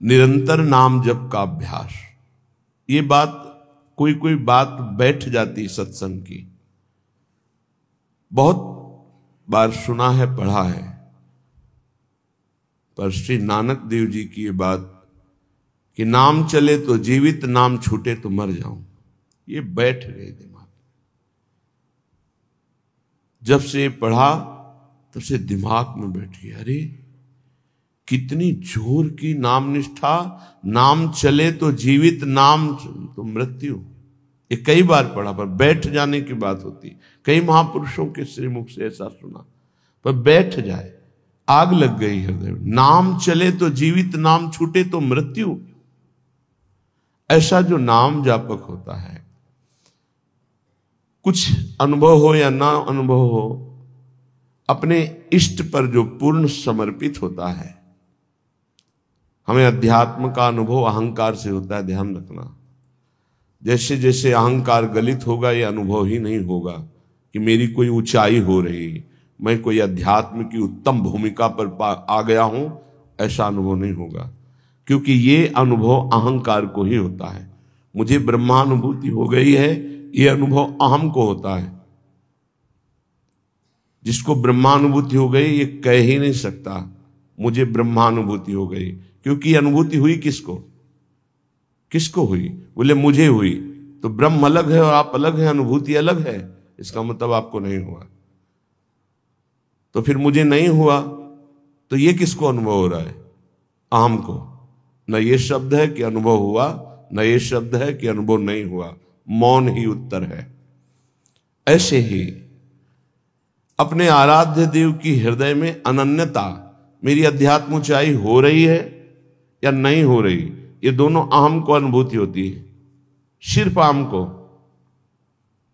निरंतर नाम जप का अभ्यास। ये बात कोई कोई बात बैठ जाती सत्संग की, बहुत बार सुना है, पढ़ा है, पर श्री नानक देव जी की ये बात कि नाम चले तो जीवित, नाम छूटे तो मर जाऊं, ये बैठ गए दिमाग। जब से पढ़ा तब से दिमाग में बैठी, अरे कितनी जोर की नाम निष्ठा, नाम चले तो जीवित, नाम तो मृत्यु। ये कई बार पढ़ा, पर बैठ जाने की बात होती। कई महापुरुषों के श्रीमुख से ऐसा सुना, पर बैठ जाए, आग लग गई हृदय में। नाम चले तो जीवित, नाम छूटे तो मृत्यु। ऐसा जो नाम जापक होता है, कुछ अनुभव हो या ना अनुभव हो, अपने इष्ट पर जो पूर्ण समर्पित होता है। हमें अध्यात्म का अनुभव अहंकार से होता है, ध्यान रखना। जैसे जैसे अहंकार गलित होगा, ये अनुभव ही नहीं होगा कि मेरी कोई ऊंचाई हो रही, मैं कोई अध्यात्म की उत्तम भूमिका पर आ गया हूं, ऐसा अनुभव नहीं होगा। क्योंकि ये अनुभव अहंकार को ही होता है। मुझे ब्रह्मानुभूति हो गई है, ये अनुभव अहम को होता है। जिसको ब्रह्मानुभूति हो गई, ये कह ही नहीं सकता मुझे ब्रह्मानुभूति हो गई, क्योंकि अनुभूति हुई किसको, किसको हुई? बोले मुझे हुई। तो ब्रह्म अलग है और आप अलग है, अनुभूति अलग है, इसका मतलब आपको नहीं हुआ। तो फिर मुझे नहीं हुआ, तो ये किसको अनुभव हो रहा है? अहम को। न ये शब्द है कि अनुभव हुआ, न ये शब्द है कि अनुभव नहीं हुआ, मौन ही उत्तर है। ऐसे ही अपने आराध्य देव की हृदय में अनन्यता, मेरी अध्यात्म ऊंचाई हो रही है या नहीं हो रही, ये दोनों अहम को अनुभूति होती है। सिर्फ अहम को।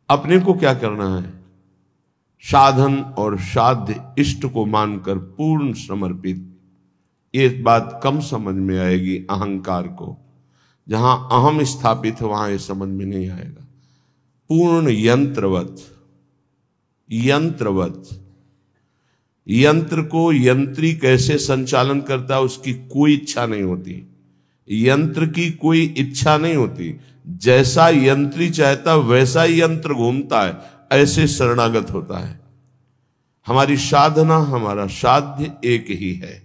अपने को क्या करना है? साधन और साध्य इष्ट को मानकर पूर्ण समर्पित। ये बात कम समझ में आएगी अहंकार को। जहां अहम स्थापित है वहां ये समझ में नहीं आएगा। पूर्ण यंत्रवत, यंत्रवत। यंत्र को यंत्री कैसे संचालन करता है उसकी कोई इच्छा नहीं होती। यंत्र की कोई इच्छा नहीं होती। जैसा यंत्री चाहता वैसा यंत्र घूमता है, ऐसे शरणागत होता है। हमारी साधना, हमारा साध्य एक ही है,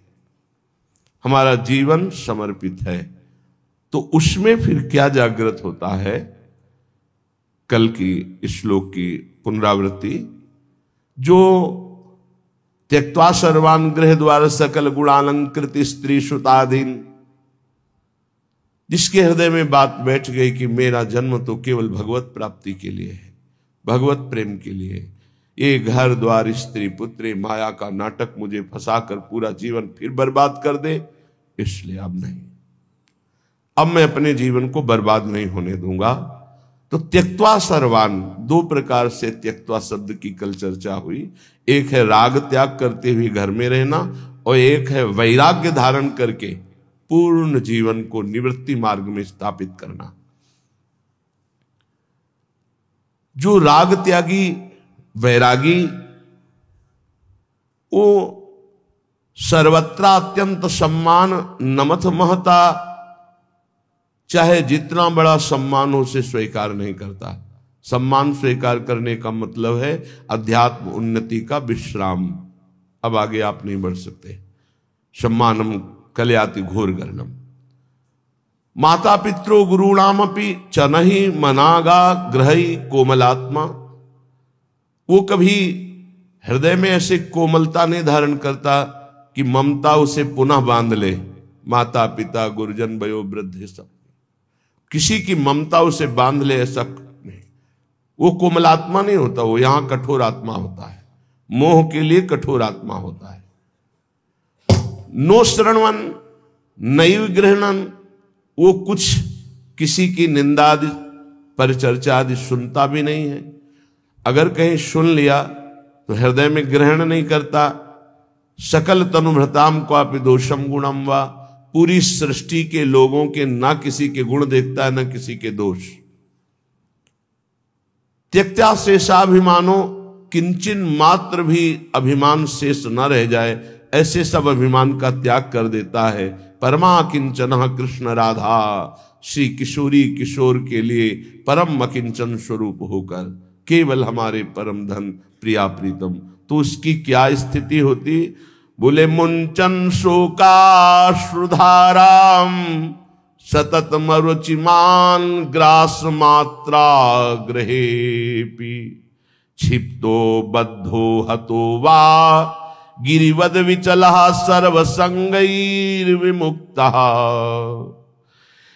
हमारा जीवन समर्पित है। तो उसमें फिर क्या जागृत होता है? कल की श्लोक की पुनरावृत्ति, जो त्यक्त्वा सर्वान् गृह द्वार सकल गुणालंकृत स्त्री श्रुताधीन, जिसके हृदय में बात बैठ गई कि मेरा जन्म तो केवल भगवत प्राप्ति के लिए है, भगवत प्रेम के लिए। ये घर द्वार स्त्री पुत्री माया का नाटक मुझे फंसाकर पूरा जीवन फिर बर्बाद कर दे, इसलिए अब नहीं, अब मैं अपने जीवन को बर्बाद नहीं होने दूंगा। तो त्यक्त्वा सर्वान, दो प्रकार से त्यक्त्वा शब्द की कल चर्चा हुई। एक है राग त्याग करते हुए घर में रहना, और एक है वैराग्य धारण करके पूर्ण जीवन को निवृत्ति मार्ग में स्थापित करना। जो राग त्यागी वैरागी, वो सर्वत्र अत्यंत सम्मान नमथ महता, चाहे जितना बड़ा सम्मान हो उसे स्वीकार नहीं करता। सम्मान स्वीकार करने का मतलब है अध्यात्म उन्नति का विश्राम। अब आगे आप नहीं बढ़ सकते। सम्मानम कलयाति घोर गर्णम। माता पितरो गुरुणामपि चनहि मनागा ग्रही कोमलात्मा। वो कभी हृदय में ऐसे कोमलता नहीं धारण करता कि ममता उसे पुनः बांध ले। माता पिता गुरुजन वयो वृद्ध सब, किसी की ममता उसे बांध ले, ऐसा नहीं। वो कोमलात्मा नहीं होता, वो यहां कठोर आत्मा होता है। मोह के लिए कठोर आत्मा होता है। नो श्रणवन नैव गृहणन, वो कुछ किसी की निंदा आदि परिचर्चा आदि सुनता भी नहीं है। अगर कहीं सुन लिया तो हृदय में ग्रहण नहीं करता। सकल तनुभृताम क्वापि दोषम गुणम वा, पूरी सृष्टि के लोगों के ना किसी के गुण देखता है, ना किसी के दोष। त्यक्त्या शेषाभिमानो, किंचन मात्र भी अभिमान शेष न रह जाए, ऐसे सब अभिमान का त्याग कर देता है परमा किंचन कृष्ण राधा, श्री किशोरी किशोर के लिए परम अकिंचन स्वरूप होकर केवल हमारे परम धन प्रिया प्रीतम, तो उसकी क्या स्थिति होती? बोले मुंचन शोकाश्रुधाराम सतत मरुचिमान ग्रास मात्रा ग्रहेपि, क्षिप्तो बद्धो हतो वा गिरिवद विचलः सर्वसंगैर्विमुक्तः,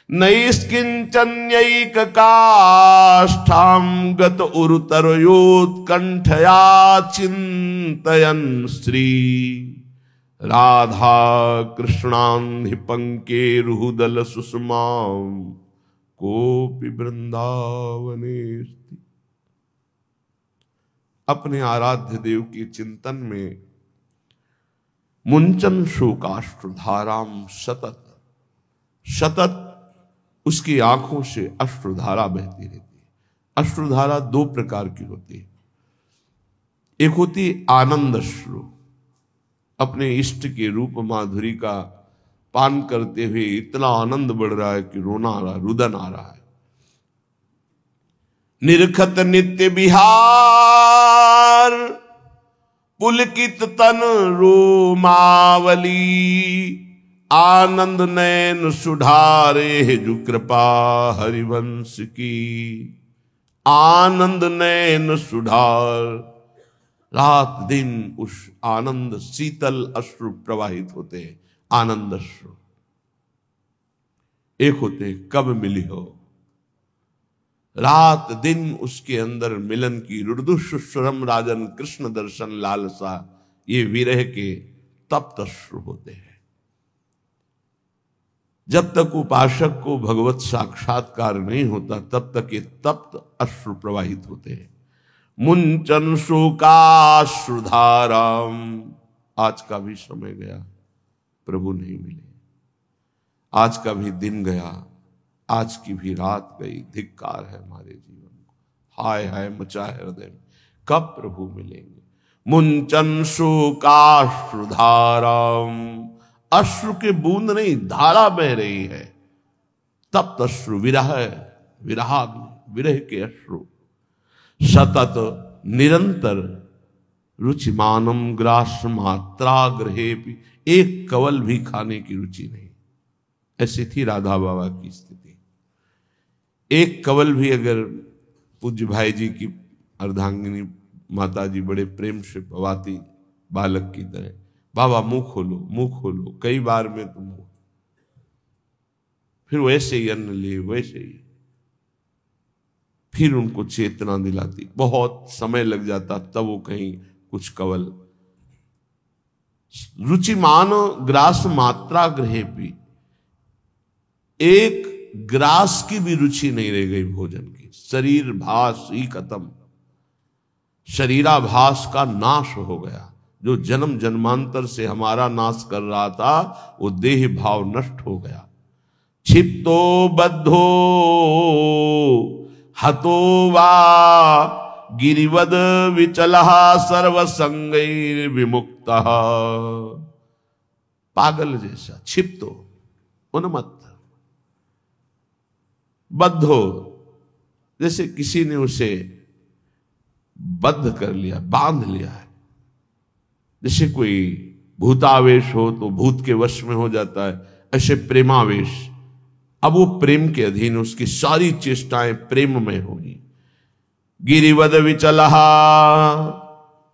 नैष्किंचन्यैककाष्ठां गत उरुतरयोत्कण्ठया चिन्तयन् श्री राधा कृष्णान्धि पंकेरुहुदल सुषमां कोपि वृंदावनेस्ति। अपने आराध्य देव के चिंतन में मुंचन शोकाश्रुधाराम सतत सतत उसकी आंखों से अश्रुधारा बहती रहती है। अश्रुधारा दो प्रकार की होती है, एक होती आनंद अश्रु, अपने इष्ट के रूप माधुरी का पान करते हुए इतना आनंद बढ़ रहा है कि रोना आ रहा है, रुदन आ रहा है। निरखत नित्य बिहार पुलकित तन रोमावली, आनंद नयन सुधारे जो कृपा हरिवंश की, आनंद नयन सुधार। रात दिन उस आनंद शीतल अश्रु प्रवाहित होते हैं, आनंद अश्रु। एक होते कब मिली हो, रात दिन उसके अंदर मिलन की रुदु सुश्रम राजन कृष्ण दर्शन लालसा, ये विरह के तप्त अश्रु होते हैं। जब तक उपासक को भगवत साक्षात्कार नहीं होता तब तक ये तप्त अश्रु प्रवाहित होते हैं। मुंचन शोकाश्रुधाराम, आज का भी समय गया, प्रभु नहीं मिले, आज का भी दिन गया, आज की भी रात गई, धिक्कार है हमारे जीवन को, हाय हाय मचा है हृदय में, कब प्रभु मिलेंगे। मुंचन शोकाश्रुधाराम, अश्रु के बूंद नहीं धारा बह रही है, तप्त अश्रु, विरह विरह के अश्रु। सतत निरंतर रुचिमानम ग्रास मात्रा ग्रहेपि, एक कवल भी खाने की रुचि नहीं। ऐसी थी राधा बाबा की स्थिति। एक कवल भी अगर पूज्य भाई जी की अर्धांगिनी माता जी बड़े प्रेम से पवाती बालक की तरह, बाबा मुंह खोलो, कई बार में तुम फिर वैसे ही अन्न लिए, वैसे ही फिर उनको चेतना दिलाती, बहुत समय लग जाता तब वो कहीं कुछ कवल। रुचिमान ग्रास मात्रा ग्रहेपि, एक ग्रास की भी रुचि नहीं रह गई भोजन की। शरीर भास ही खत्म, शरीराभास का नाश हो गया। जो जन्म जन्मांतर से हमारा नाश कर रहा था वो देह भाव नष्ट हो गया। क्षिप्तो बद्धो हतो वा गिरिवद विचलः सर्वसंगैर विमुक्तः, पागल जैसा, क्षिप्तो उन्मत्त, बद्धो जैसे किसी ने उसे बद्ध कर लिया, बांध लिया है। जैसे कोई भूतावेश हो तो भूत के वश में हो जाता है, ऐसे प्रेमावेश। अब वो प्रेम के अधीन, उसकी सारी चेष्टाएं प्रेम में होगी। गिरिवद विचलः,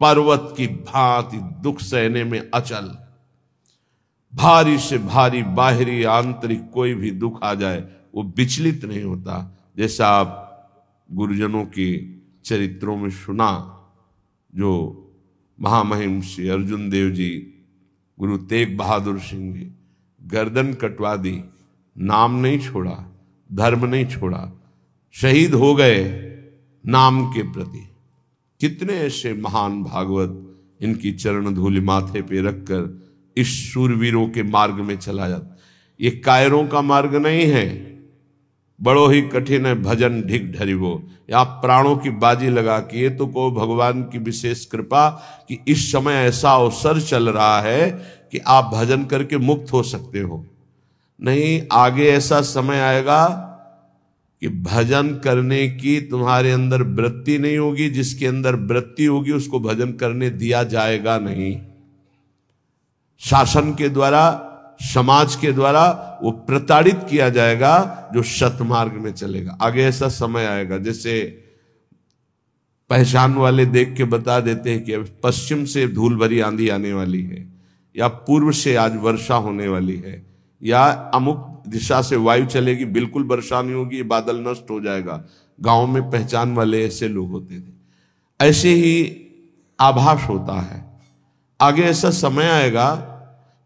पर्वत की भांति दुख सहने में अचल। भारी से भारी बाहरी आंतरिक कोई भी दुख आ जाए वो विचलित नहीं होता। जैसा आप गुरुजनों के चरित्रों में सुना, जो महामहिम श्री अर्जुन देव जी, गुरु तेग बहादुर सिंह जी, गर्दन कटवा दी, नाम नहीं छोड़ा, धर्म नहीं छोड़ा, शहीद हो गए नाम के प्रति। कितने ऐसे महान भागवत इनकी चरण धूलि माथे पे रखकर इस शूरवीरों के मार्ग में चला जाता। ये कायरों का मार्ग नहीं है, बड़ो ही कठिन है भजन ढिक ढरिवो। आप प्राणों की बाजी लगा के ये तो को भगवान की विशेष कृपा कि इस समय ऐसा अवसर चल रहा है कि आप भजन करके मुक्त हो सकते हो। नहीं, आगे ऐसा समय आएगा कि भजन करने की तुम्हारे अंदर वृत्ति नहीं होगी। जिसके अंदर वृत्ति होगी उसको भजन करने दिया जाएगा नहीं। शासन के द्वारा, समाज के द्वारा वो प्रताड़ित किया जाएगा जो सतमार्ग में चलेगा। आगे ऐसा समय आएगा, जैसे पहचान वाले देख के बता देते हैं कि पश्चिम से धूल भरी आंधी आने वाली है, या पूर्व से आज वर्षा होने वाली है, या अमुक दिशा से वायु चलेगी, बिल्कुल वर्षा नहीं होगी, बादल नष्ट हो जाएगा। गांव में पहचान वाले ऐसे लोग होते थे। ऐसे ही आभास होता है। आगे ऐसा समय आएगा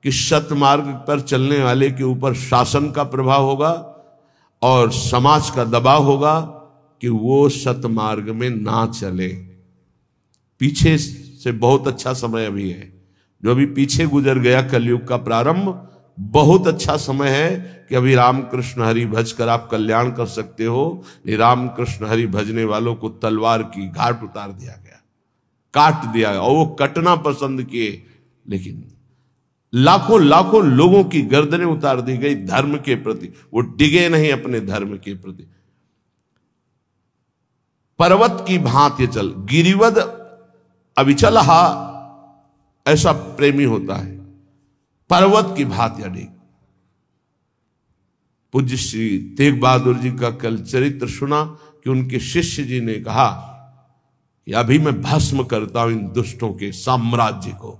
कि सतमार्ग पर चलने वाले के ऊपर शासन का प्रभाव होगा और समाज का दबाव होगा कि वो सतमार्ग में ना चले। पीछे से बहुत अच्छा समय अभी है, जो अभी पीछे गुजर गया कलयुग का प्रारंभ, बहुत अच्छा समय है कि अभी राम कृष्ण हरि भज कर आप कल्याण कर सकते हो। राम कृष्ण हरि भजने वालों को तलवार की घाट उतार दिया गया, काट दिया गया, और वो कटना पसंद किए, लेकिन लाखों लाखों लोगों की गर्दनें उतार दी गई धर्म के प्रति। वो डिगे नहीं अपने धर्म के प्रति। पर्वत की भांति चल, गिरिवद अविचलहा, ऐसा प्रेमी होता है। पर्वत की भांति अडिग। पूज्य श्री तेग बहादुर जी का कल चरित्र सुना कि उनके शिष्य जी ने कहा कि अभी मैं भस्म करता हूं इन दुष्टों के साम्राज्य को।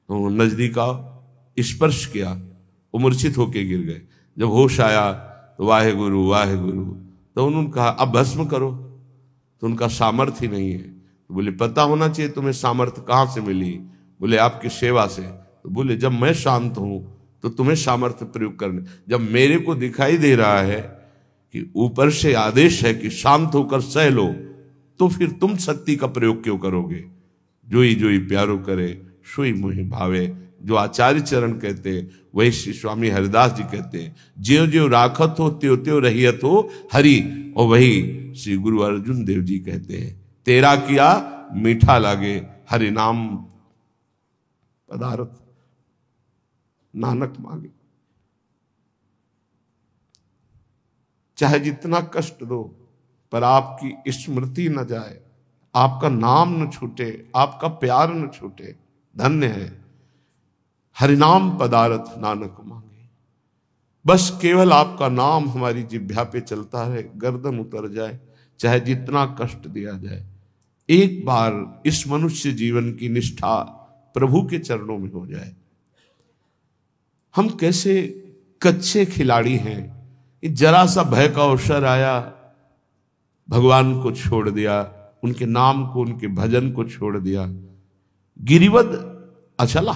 तो नजदीक आओ, स्पर्श किया, वो मूर्छित होके गिर गए। जब होश आया तो वाहे गुरु वाहे गुरु, तो उन्होंने कहा अब भस्म करो। तो उनका सामर्थ्य ही नहीं है। तो बोले पता होना चाहिए तुम्हें सामर्थ्य कहां से मिली। बोले आपकी सेवा से। तो बोले जब मैं शांत हूं तो तुम्हें सामर्थ्य प्रयोग करने, जब मेरे को दिखाई दे रहा है कि ऊपर से आदेश है कि शांत होकर सह लो, तो फिर तुम शक्ति का प्रयोग क्यों करोगे। जोई जोई प्यारो करे सोई मोहि भावे, जो आचार्य चरण कहते हैं वही श्री स्वामी हरिदास जी कहते हैं। ज्यो ज्यो राखत हो त्यों त्यों रहियत हो हरि, और वही श्री गुरु अर्जुन देव जी कहते हैं तेरा किया मीठा लागे हरि नाम पदार्थ नानक मांगे। चाहे जितना कष्ट दो पर आपकी स्मृति न जाए, आपका नाम न छूटे, आपका प्यार न छूटे। धन्य है हरिनाम पदार्थ नानक मांगे। बस केवल आपका नाम हमारी जिह्वा पे चलता रहे, गर्दन उतर जाए, चाहे जितना कष्ट दिया जाए। एक बार इस मनुष्य जीवन की निष्ठा प्रभु के चरणों में हो जाए। हम कैसे कच्चे खिलाड़ी हैं, जरा सा भय का अवसर आया, भगवान को छोड़ दिया, उनके नाम को, उनके भजन को छोड़ दिया। गिरिवद अचला,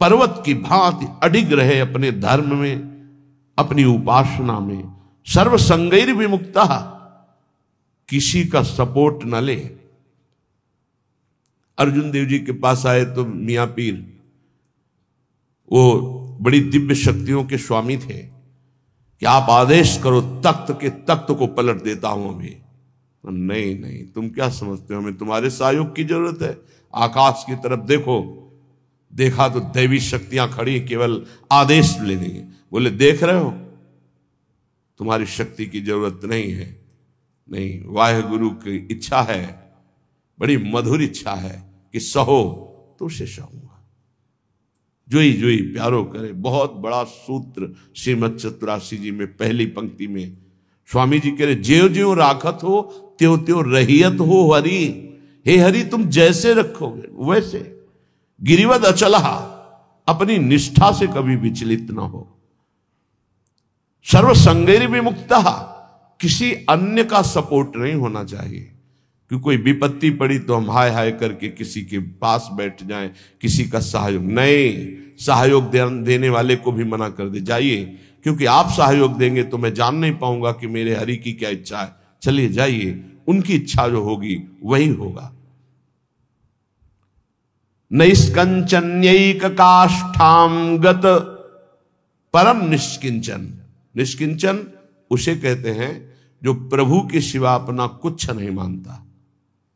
पर्वत की भांति अडिग रहे अपने धर्म में, अपनी उपासना में। सर्व संगैर विमुक्ता, किसी का सपोर्ट न ले। अर्जुन देव जी के पास आए तो मियां पीर, वो बड़ी दिव्य शक्तियों के स्वामी थे, कि आप आदेश करो तख्त के तख्त को पलट देता हूं अभी। नहीं नहीं, तुम क्या समझते हो, हमें तुम्हारे सहयोग की जरूरत है। आकाश की तरफ देखो, देखा तो दैवी शक्तियां खड़ी, केवल आदेश लेने। बोले देख रहे हो, तुम्हारी शक्ति की जरूरत नहीं है। नहीं, वाहे गुरु की इच्छा है, बड़ी मधुर इच्छा है कि सहो तो उसे सहूंगा। जोई जोई प्यारो करे, बहुत बड़ा सूत्र श्रीमद चतुरासी जी में पहली पंक्ति में स्वामी जी कह रहे, ज्यो ज्यो राखत हो त्यों त्यों रहियत हो हरि। हे हरि, तुम जैसे रखोगे वैसे। गिरिवद अचला, अपनी निष्ठा से कभी विचलित ना हो। सर्व संगैर विमुक्ता, किसी अन्य का सपोर्ट नहीं होना चाहिए। कि कोई विपत्ति पड़ी तो हम हाय हाय करके किसी के पास बैठ जाएं, किसी का सहयोग नहीं। सहयोग देने वाले को भी मना कर दे, जाइए, क्योंकि आप सहयोग देंगे तो मैं जान नहीं पाऊंगा कि मेरे हरि की क्या इच्छा है। चलिए जाइए, उनकी इच्छा जो होगी वही होगा। नैष्कंचन्यैक काष्ठाम गत परम निष्किंचन। निष्किंचन उसे कहते हैं जो प्रभु के सिवा अपना कुछ नहीं मानता।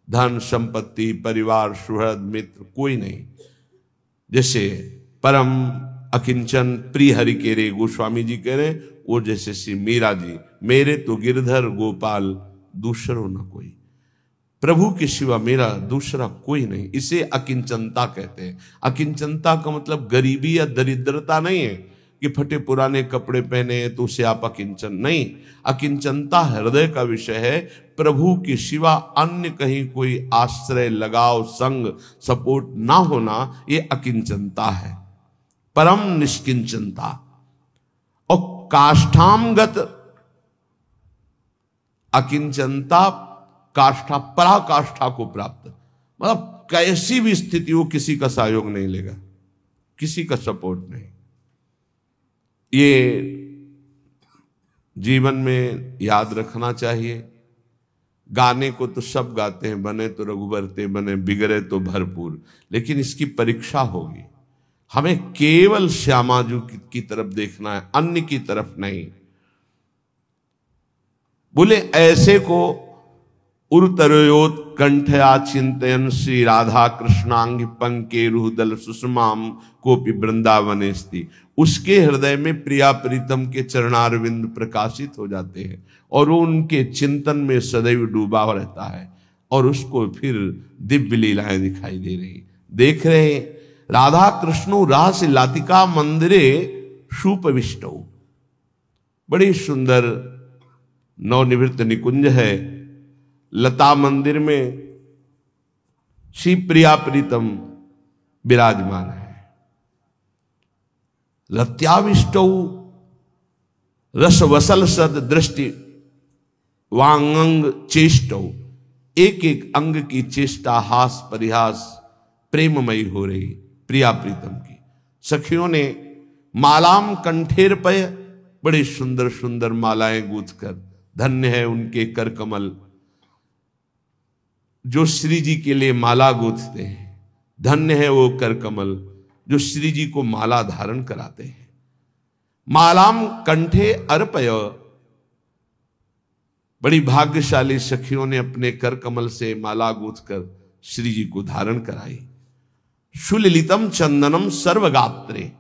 धन संपत्ति परिवार सुहृद मित्र कोई नहीं। जैसे परम अकिंचन प्रिय हरि के रे, गोस्वामी जी कह रहे हैं वो जैसे श्री मीरा जी, मेरे तो गिरधर गोपाल दूसरो न कोई, प्रभु के सिवा मेरा दूसरा कोई नहीं। इसे अकिंचनता कहते हैं। अकिंचनता का मतलब गरीबी या दरिद्रता नहीं है कि फटे पुराने कपड़े पहने तो उसे आप अकिंचन, नहीं। अकिंचनता हृदय का विषय है। प्रभु के सिवा अन्य कहीं कोई आश्रय, लगाव, संग, सपोर्ट ना होना, ये अकिंचनता है, परम निष्किंचनता। और काष्ठामगत अकिंचनता, काष्ठा, पराकाष्ठा को प्राप्त, मतलब कैसी भी स्थिति हो किसी का सहयोग नहीं लेगा, किसी का सपोर्ट नहीं। ये जीवन में याद रखना चाहिए। गाने को तो सब गाते हैं, बने तो रघुबर ते बने, बिगड़े तो भरपूर, लेकिन इसकी परीक्षा होगी। हमें केवल श्यामाजू की तरफ देखना है, अन्य की तरफ नहीं। बोले ऐसे को उर्तरयोत कंठया चिंतयन श्री राधा कृष्णांग पंके रुदल सुषमाम कोपि वृंदावन स्थिति, उसके हृदय में प्रिया प्रीतम के चरणारविंद प्रकाशित हो जाते हैं और वो उनके चिंतन में सदैव डूबा रहता है और उसको फिर दिव्य लीलाएं दिखाई दे रही, देख रहे हैं। राधा कृष्णो रास लातिका मंदिरे सुपविष्टौ, बड़ी सुंदर नवनिवृत्त निकुंज है। लता मंदिर में श्री प्रिया प्रीतम विराजमान है। रत्याविष्टौ रसवसल सद दृष्टि वांगंग चेष्टौ, एक एक अंग की चेष्टा, हास परिहास प्रेममयी हो रही प्रिया प्रीतम की। सखियों ने मालाम कंठेर पय, बड़ी सुंदर सुंदर मालाएं गूंथकर, धन्य है उनके कर कमल जो श्री जी के लिए माला गूंथते हैं, धन्य है वो कर कमल जो श्री जी को माला धारण कराते हैं। मालाम कंठे अर्पय, बड़ी भाग्यशाली सखियों ने अपने कर कमल से माला गूंथकर श्री जी को धारण कराई। सुललितम चंदनम सर्वगात्रे,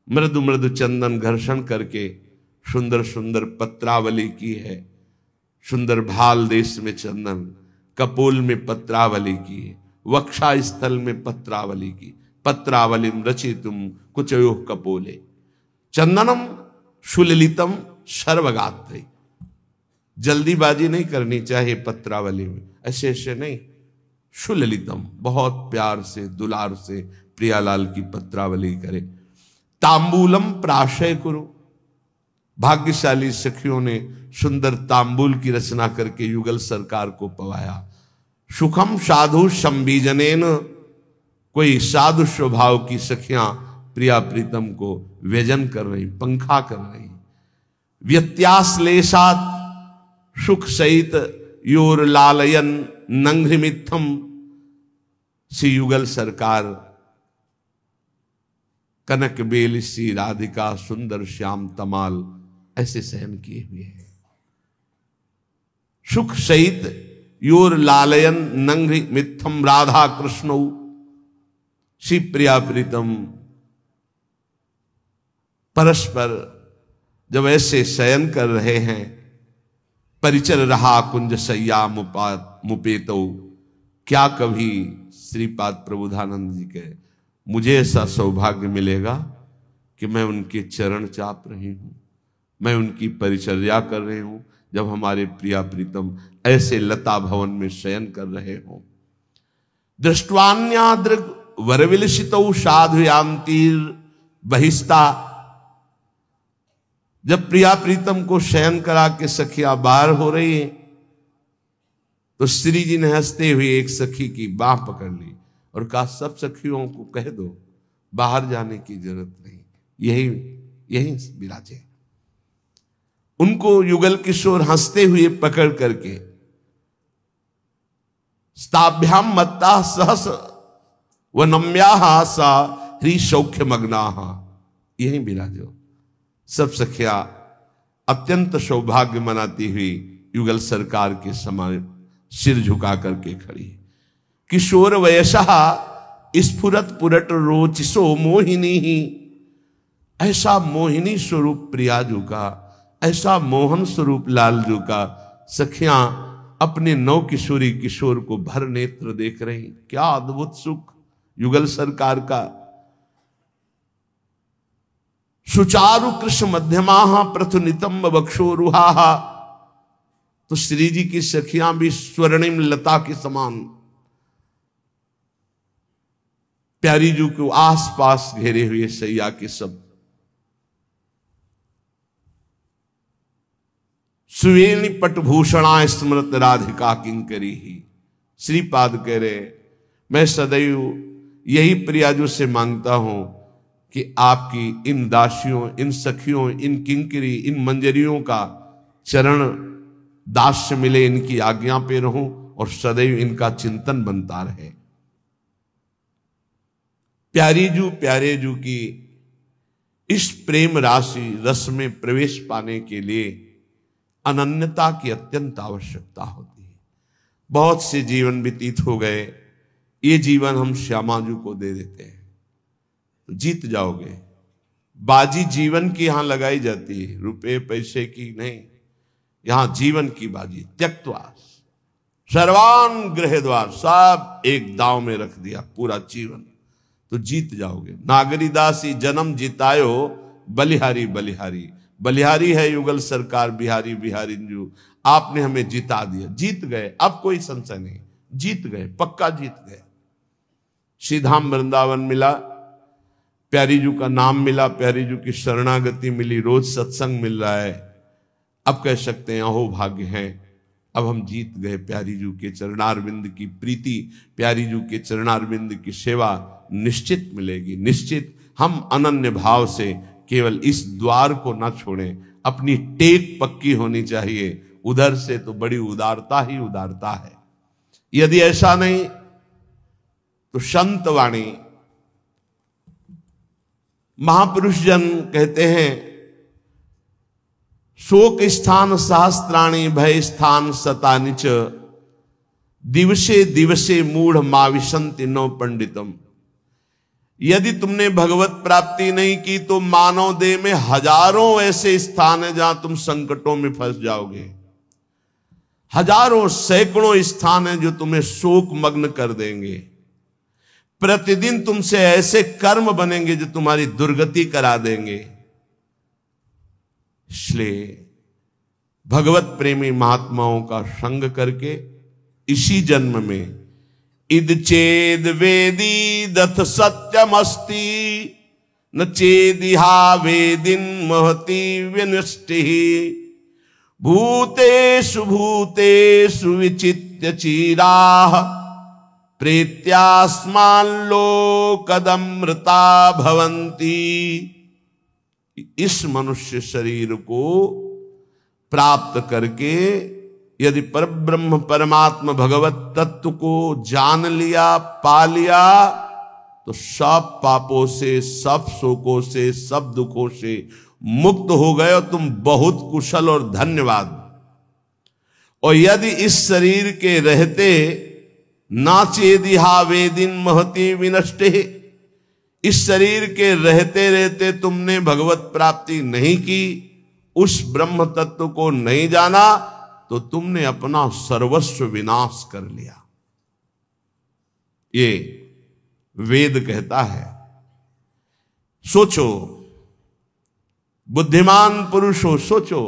मृदु मृदु चंदन घर्षण करके सुंदर सुंदर पत्रावली की है। सुंदर भाल देश में चंदन, कपोल में पत्रावली की है, वक्षा स्थल में पत्रावली की, पत्रावलिम रचितुम कुचयोः कपोले, चंदनम सुललितम सर्वगात्रे। जल्दीबाजी नहीं करनी चाहिए पत्रावली में, ऐसे ऐसे नहीं, सुललितम, बहुत प्यार से दुलार से प्रियालाल की पत्रावली करे। तांबूलम प्राशय कुरु, भाग्यशाली सखियों ने सुंदर तांबूल की रचना करके युगल सरकार को पवाया। सुखम साधु संबीजनेन, कोई साधु स्वभाव की सखियां प्रिया प्रीतम को व्यजन कर रही, पंखा कर रही। व्यत्याश्लेषात सुख सहित योर लालयन नंघ्रिमित्थम, श्री युगल सरकार कनक बेल सी राधिका सुंदर श्याम तमाल ऐसे सहन किए हुए हैं। सुख सहित योर लालयन नंघ्रि मिथम राधा कृष्ण, श्री प्रिया प्रीतम परस्पर जब ऐसे शयन कर रहे हैं। परिचर रहा कुंज सैया मुपेतो, क्या कभी श्रीपाद प्रबुधानंद जी के मुझे ऐसा सौभाग्य मिलेगा कि मैं उनके चरण चाप रही हूं, मैं उनकी परिचर्या कर रही हूं, जब हमारे प्रिया प्रीतम ऐसे लता भवन में शयन कर रहे हों। दृष्टवान्यादृग वरविलसितौ साधुयांतीर बहिस्ता, जब प्रिया प्रीतम को शयन करा के सखियां बाहर हो रही है तो श्री जी ने हंसते हुए एक सखी की बाह पकड़ ली और कहा, सब सखियों को कह दो बाहर जाने की जरूरत नहीं, यही यही विराजे। उनको युगल किशोर हंसते हुए पकड़ करके स्ताभ्याम मत्ता सहस व नम्याहा सा ह्री सौख्य मग्नाहा, यही विराजो। सब सखिया अत्यंत सौभाग्य मनाती हुई युगल सरकार के समान सिर झुका करके खड़ी। किशोर वयसा स्फुरत पुरट रोचिसो मोहिनी ही ऐसा मोहिनी स्वरूप प्रियाजू का, ऐसा मोहन स्वरूप लालजू का सखियां अपने नौ किशोरी किशोर को भर नेत्र देख रही। क्या अद्भुत सुख युगल सरकार का। सुचारु कृष्ण मध्यमा प्रथुनितंब बक्षोरुहा। तो श्री जी की सखियां भी स्वर्णिम लता के समान प्यारी जू को आस पास घेरे हुए सैया के सब। सुवेणी पटभूषणा स्मृत राधिका किंकरी ही। श्रीपाद कह रहे मैं सदैव यही प्रियाजू से मांगता हूं कि आपकी इन दासियों, इन सखियों, इन किंकरी, इन मंजरियों का चरण दास्य मिले, इनकी आज्ञा पे रहूं और सदैव इनका चिंतन बनता रहे। प्यारी जू प्यारे जू की इस प्रेम राशि रस में प्रवेश पाने के लिए अनन्यता की अत्यंत आवश्यकता होती है। बहुत से जीवन व्यतीत हो गए, ये जीवन हम श्यामाजू को दे देते हैं तो जीत जाओगे। बाजी जीवन की यहां लगाई जाती है, रुपए पैसे की नहीं, यहां जीवन की बाजी। त्यक्त्वा सर्वान गृह द्वार, सब एक दांव में रख दिया पूरा जीवन तो जीत जाओगे। नागरीदासी जन्म जितायो बलिहारी बलिहारी। बलिहारी है युगल सरकार, बिहारी बिहारी जू, आपने हमें जिता दिया, जीत गए, अब कोई संशय नहीं, जीत गए, पक्का जीत गए। श्रीधाम वृंदावन मिला, प्यारी जू का नाम मिला, प्यारी जू की शरणागति मिली, रोज सत्संग मिल रहा है। अब कह सकते हैं अहो भाग्य हैं, अब हम जीत गए। प्यारी जू के चरणारविंद की प्रीति, प्यारी जू के चरणारविंद की सेवा निश्चित मिलेगी, निश्चित। हम अनन्य भाव से केवल इस द्वार को ना छोड़ें, अपनी टेक पक्की होनी चाहिए। उधर से तो बड़ी उदारता ही उदारता है। यदि ऐसा नहीं तो संत वाणी महापुरुष जन कहते हैं शोक स्थान सहस्त्राणी भय स्थान शतानिच दिवसे दिवसे मूढ़ माविशंति नौ पंडितम। यदि तुमने भगवत प्राप्ति नहीं की तो मानव देह में हजारों ऐसे स्थान हैं जहां तुम संकटों में फंस जाओगे। हजारों सैकड़ों स्थान हैं जो तुम्हें शोक मग्न कर देंगे। प्रतिदिन तुमसे ऐसे कर्म बनेंगे जो तुम्हारी दुर्गति करा देंगे। इसलिए भगवत प्रेमी महात्माओं का संग करके इसी जन्म में इद चेद वेदी दथ सत्यमस्ति न चेदिहा वेदिन महति विनष्टि भूतेषु भूतेषु विचित्य चीराः प्रेत्यास्मान् लोकदमृता भवन्ति। इस मनुष्य शरीर को प्राप्त करके यदि परब्रह्म परमात्मा भगवत तत्व को जान लिया, पा लिया, तो सब पापों से, सब शोकों से, सब दुखों से मुक्त हो गए और तुम बहुत कुशल और धन्यवाद। और यदि इस शरीर के रहते नाचेदिहा वेदिन महति विनष्टे, इस शरीर के रहते रहते तुमने भगवत प्राप्ति नहीं की, उस ब्रह्म तत्व को नहीं जाना, तो तुमने अपना सर्वस्व विनाश कर लिया। ये वेद कहता है। सोचो, बुद्धिमान पुरुष हो, सोचो,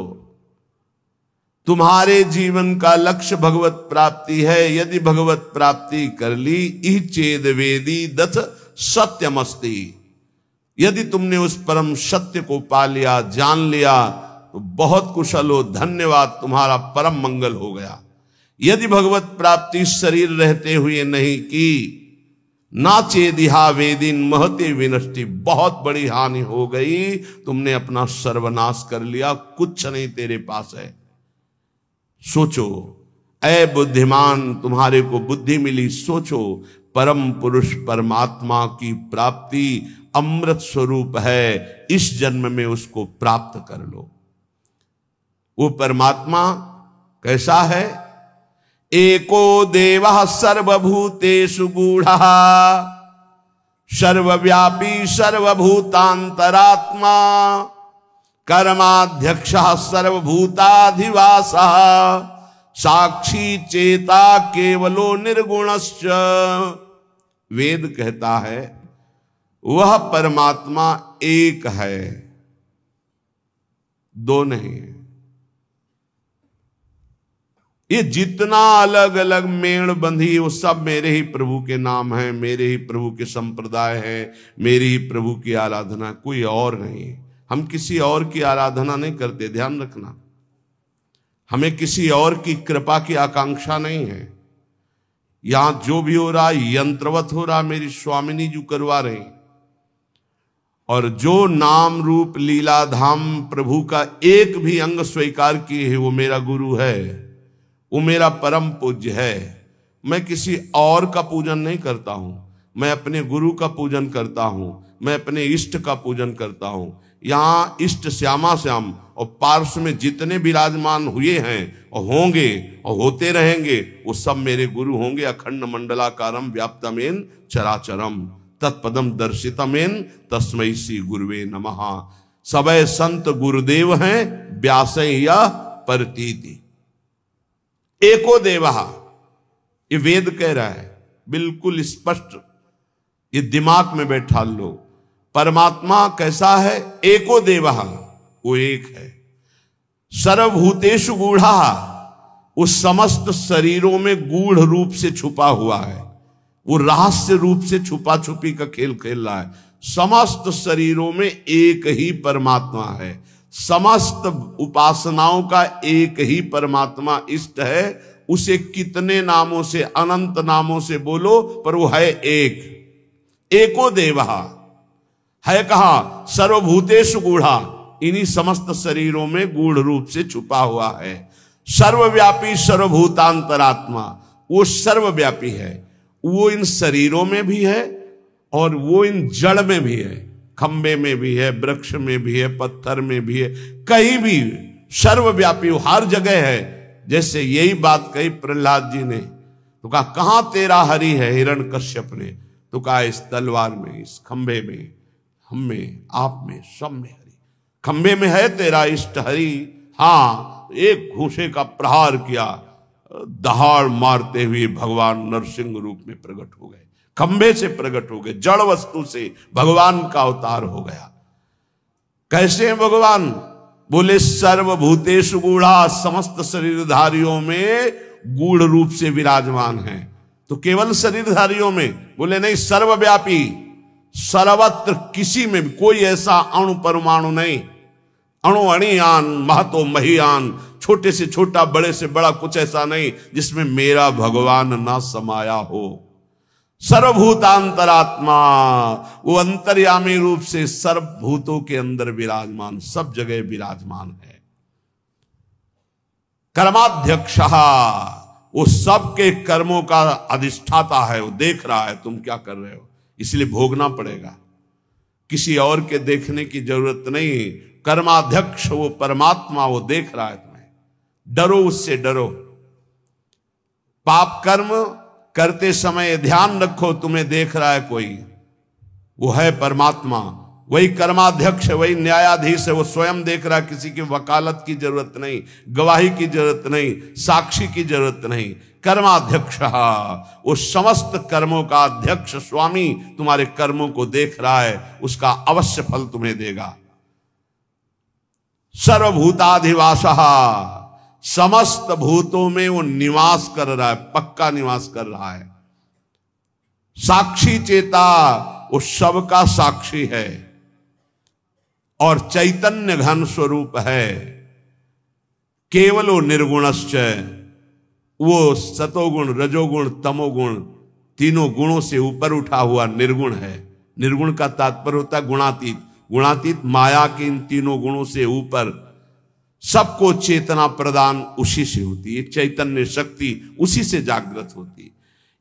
तुम्हारे जीवन का लक्ष्य भगवत प्राप्ति है। यदि भगवत प्राप्ति कर ली, ई चेद वेदी दथ सत्यमस्ति, यदि तुमने उस परम सत्य को पा लिया, जान लिया, तो बहुत कुशल हो, धन्यवाद, तुम्हारा परम मंगल हो गया। यदि भगवत प्राप्ति शरीर रहते हुए नहीं की, ना चेदिहा वेदिन महते विनष्टि, बहुत बड़ी हानि हो गई, तुमने अपना सर्वनाश कर लिया, कुछ नहीं तेरे पास है। सोचो, ऐ बुद्धिमान, तुम्हारे को बुद्धि मिली, सोचो, परम पुरुष परमात्मा की प्राप्ति अमृत स्वरूप है, इस जन्म में उसको प्राप्त कर लो। वो परमात्मा कैसा है? एको देवः सर्वभूतेषु गूढ़ः सर्वव्यापी सर्वभूतांतरात्मा कर्माध्यक्ष सर्वभूताधिवास साक्षी चेता केवलो निर्गुणश्च। वेद कहता है वह परमात्मा एक है, दो नहीं है। ये जितना अलग अलग मेड़ बंधी वो सब मेरे ही प्रभु के नाम है, मेरे ही प्रभु के संप्रदाय है, मेरी ही प्रभु की आराधना, कोई और नहीं है। हम किसी और की आराधना नहीं करते, ध्यान रखना। हमें किसी और की कृपा की आकांक्षा नहीं है। यहां जो भी हो रहा यंत्रवत हो रहा, मेरी स्वामिनी जी करवा रही। और जो नाम रूप लीला धाम प्रभु का एक भी अंग स्वीकार किए है वो मेरा गुरु है, वो मेरा परम पूज्य है। मैं किसी और का पूजन नहीं करता हूं, मैं अपने गुरु का पूजन करता हूं, मैं अपने इष्ट का पूजन करता हूं। यहां इष्ट श्यामा श्याम और पार्श्व में जितने विराजमान हुए हैं और होंगे और होते रहेंगे वो सब मेरे गुरु होंगे। अखंड मंडलाकारम व्याप्तमेन चराचरम तत्पदम दर्शितमेन तस्मै श्री गुरुवे नमः। सबय संत गुरुदेव हैं व्यासै या परतीति। एको देवः, ये वेद कह रहा है बिल्कुल स्पष्ट, ये दिमाग में बैठा लो। परमात्मा कैसा है? एको देवः, वो एक है। सर्वभूतेषु गूढ़ा, उस समस्त शरीरों में गूढ़ रूप से छुपा हुआ है, वो रहस्य रूप से छुपा छुपी का खेल खेल रहा है। समस्त शरीरों में एक ही परमात्मा है, समस्त उपासनाओं का एक ही परमात्मा इष्ट है। उसे कितने नामों से, अनंत नामों से बोलो, पर वो है एक। एको देवः है कहा? सर्वभूतेषु गूढ़ा, इन्हीं समस्त शरीरों में गूढ़ रूप से छुपा हुआ है। सर्वव्यापी सर्वभूतांतरात्मा, वो सर्वव्यापी है, वो इन शरीरों में भी है और वो इन जड़ में भी है, खंबे में भी है, वृक्ष में भी है, पत्थर में भी है, कहीं भी सर्वव्यापी, वो हर जगह है। जैसे यही बात कही प्रहलाद जी ने, तो कहा कहां तेरा हरि है? हिरण्यकश्यप ने तो कहा इस तलवार में, इस खंबे में, हम में, आप में, सब में हरि। खंबे में है तेरा इष्ट हरि। हाँ, एक घूंसे का प्रहार किया, दहाड़ मारते हुए भगवान नरसिंह रूप में प्रकट हो गए, खंबे से प्रकट हो गए, जड़ वस्तु से भगवान का अवतार हो गया। कैसे हैं भगवान? बोले सर्वभूतेषु गूढ़ा, समस्त शरीरधारियों में गूढ़ रूप से विराजमान है। तो केवल शरीरधारियों में? बोले नहीं, सर्वव्यापी, सर्वत्र, किसी में भी कोई ऐसा अणु परमाणु नहीं, अणु अणियान महतो महियान, छोटे से छोटा बड़े से बड़ा कुछ ऐसा नहीं जिसमें मेरा भगवान ना समाया हो। सर्वभूतांतरात्मा, वो अंतर्यामी रूप से सर्वभूतों के अंदर विराजमान, सब जगह विराजमान है। कर्माध्यक्ष, वो सबके कर्मों का अधिष्ठाता है, वो देख रहा है तुम क्या कर रहे हो, इसलिए भोगना पड़ेगा। किसी और के देखने की जरूरत नहीं। कर्माध्यक्ष वो परमात्मा, वो देख रहा है तुम्हें। डरो उससे, डरो। पाप कर्म करते समय ध्यान रखो तुम्हें देख रहा है कोई, वो है परमात्मा, वही कर्माध्यक्ष है, वही न्यायाधीश है, वो स्वयं देख रहा है। किसी की वकालत की जरूरत नहीं, गवाही की जरूरत नहीं, साक्षी की जरूरत नहीं। कर्माध्यक्ष, वो समस्त कर्मों का अध्यक्ष स्वामी तुम्हारे कर्मों को देख रहा है, उसका अवश्य फल तुम्हें देगा। सर्वभूताधिवासः, समस्त भूतों में वो निवास कर रहा है, पक्का निवास कर रहा है। साक्षी चेता, वो सबका साक्षी है और चैतन्य घन स्वरूप है। केवलो निर्गुणश्च, वो सतोगुण रजोगुण तमोगुण तीनों गुणों से ऊपर उठा हुआ निर्गुण है। निर्गुण का तात्पर्य होता है गुणातीत, गुणातीत माया के इन तीनों गुणों से ऊपर। सबको चेतना प्रदान उसी से होती है, चैतन्य शक्ति उसी से जागृत होती है।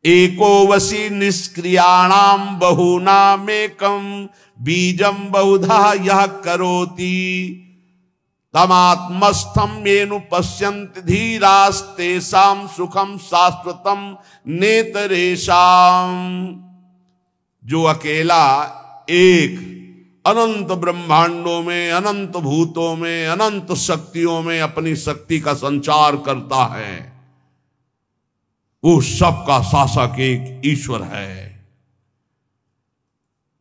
एको वसी निष्क्रियाणाम बहुनामेकम बीजम बहुधा यह करोति तमात्मस्थम येनु पश्यन्ति धीरास्तेषां सुखम शाश्वतम नेतरेषाम। जो अकेला एक अनंत ब्रह्मांडों में, अनंत भूतों में, अनंत शक्तियों में अपनी शक्ति का संचार करता है, वो सबका शासक एक ईश्वर है।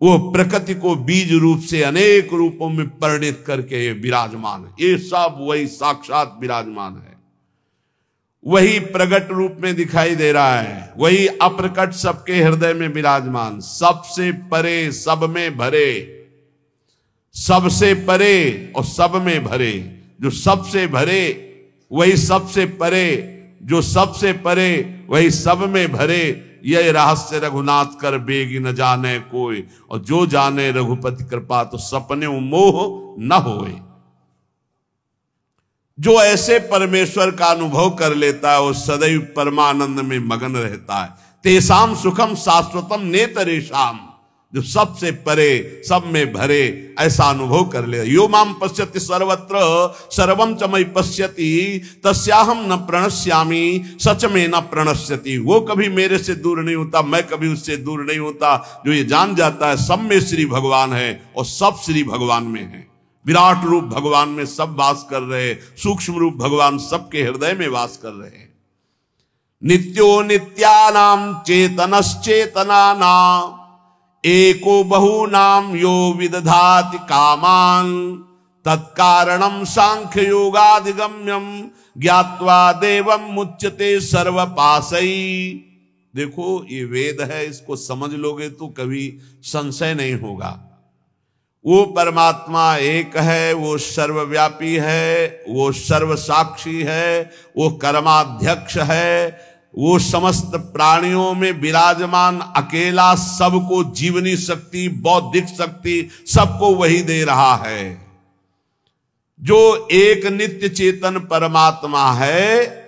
वो प्रकृति को बीज रूप से अनेक रूपों में परिणित करके विराजमान है। ये सब वही साक्षात विराजमान है, वही प्रकट रूप में दिखाई दे रहा है, वही अप्रकट सबके हृदय में विराजमान, सबसे परे सब में भरे, सबसे परे और सब में भरे। जो सबसे भरे वही सबसे परे, जो सबसे परे वही सब में भरे। यह रहस्य रघुनाथ कर बेगी न जाने कोई, और जो जाने रघुपति कृपा तो सपने मोह न होए। जो ऐसे परमेश्वर का अनुभव कर लेता है वो सदैव परमानंद में मगन रहता है। तेसाम सुखम शाश्वतम नेतरेशम, जो सबसे परे सब में भरे ऐसा अनुभव कर ले। यो माम पश्यति सर्वत्र सर्वम च मयि पश्यति तस्याहम न प्रणश्यामि सच में न प्रणश्यति। वो कभी मेरे से दूर नहीं होता, मैं कभी उससे दूर नहीं होता। जो ये जान जाता है सब में श्री भगवान है और सब श्री भगवान में है। विराट रूप भगवान में सब वास कर रहे, सूक्ष्म रूप भगवान सबके हृदय में वास कर रहे हैं। नित्यो नित्यानाम चेतनश्चेतनानाम एको बहुनाम यो विदधाति कामान तत्कारणम सांख्य योगाधिगम्यम ज्ञात्वा देवम मुच्यते सर्वपासई। देखो ये वेद है, इसको समझ लोगे तो कभी संशय नहीं होगा। वो परमात्मा एक है, वो सर्वव्यापी है, वो सर्वसाक्षी है, वो कर्माध्यक्ष है, वो समस्त प्राणियों में विराजमान अकेला सबको जीवनी शक्ति, बौद्धिक शक्ति सबको वही दे रहा है। जो एक नित्य चेतन परमात्मा है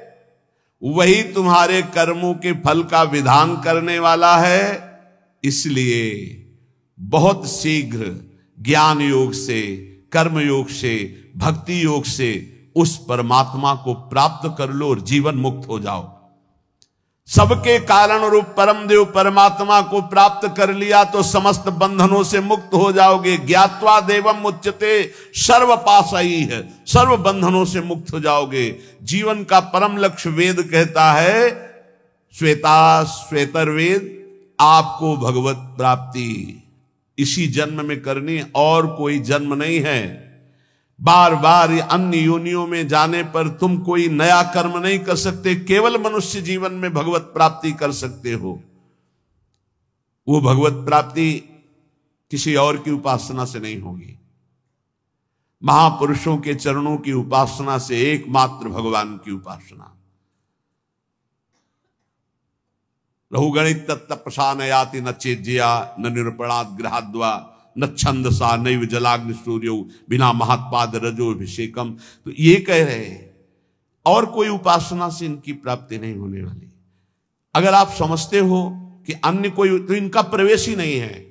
वही तुम्हारे कर्मों के फल का विधान करने वाला है। इसलिए बहुत शीघ्र ज्ञान योग से, कर्म योग से, भक्ति योग से उस परमात्मा को प्राप्त कर लो और जीवन मुक्त हो जाओ। सबके कारण रूप परम देव परमात्मा को प्राप्त कर लिया तो समस्त बंधनों से मुक्त हो जाओगे। ज्ञात्वा देवम मुच्यते सर्व पासई है, सर्व बंधनों से मुक्त हो जाओगे। जीवन का परम लक्ष्य वेद कहता है, श्वेतर्वेद, आपको भगवत प्राप्ति इसी जन्म में करनी, और कोई जन्म नहीं है। बार बार अन्य योनियों में जाने पर तुम कोई नया कर्म नहीं कर सकते, केवल मनुष्य जीवन में भगवत प्राप्ति कर सकते हो। वो भगवत प्राप्ति किसी और की उपासना से नहीं होगी, महापुरुषों के चरणों की उपासना से, एकमात्र भगवान की उपासना। रहुगणित तत्तपसा न याति न चेज्या न निरूपणात् गृहाद्वा न छंदसा नैव जलाग्नि सूर्यो बिना महात्पाद रजोभिषेकम। तो ये कह रहे हैं और कोई उपासना से इनकी प्राप्ति नहीं होने वाली। अगर आप समझते हो कि अन्य कोई, तो इनका प्रवेश ही नहीं है।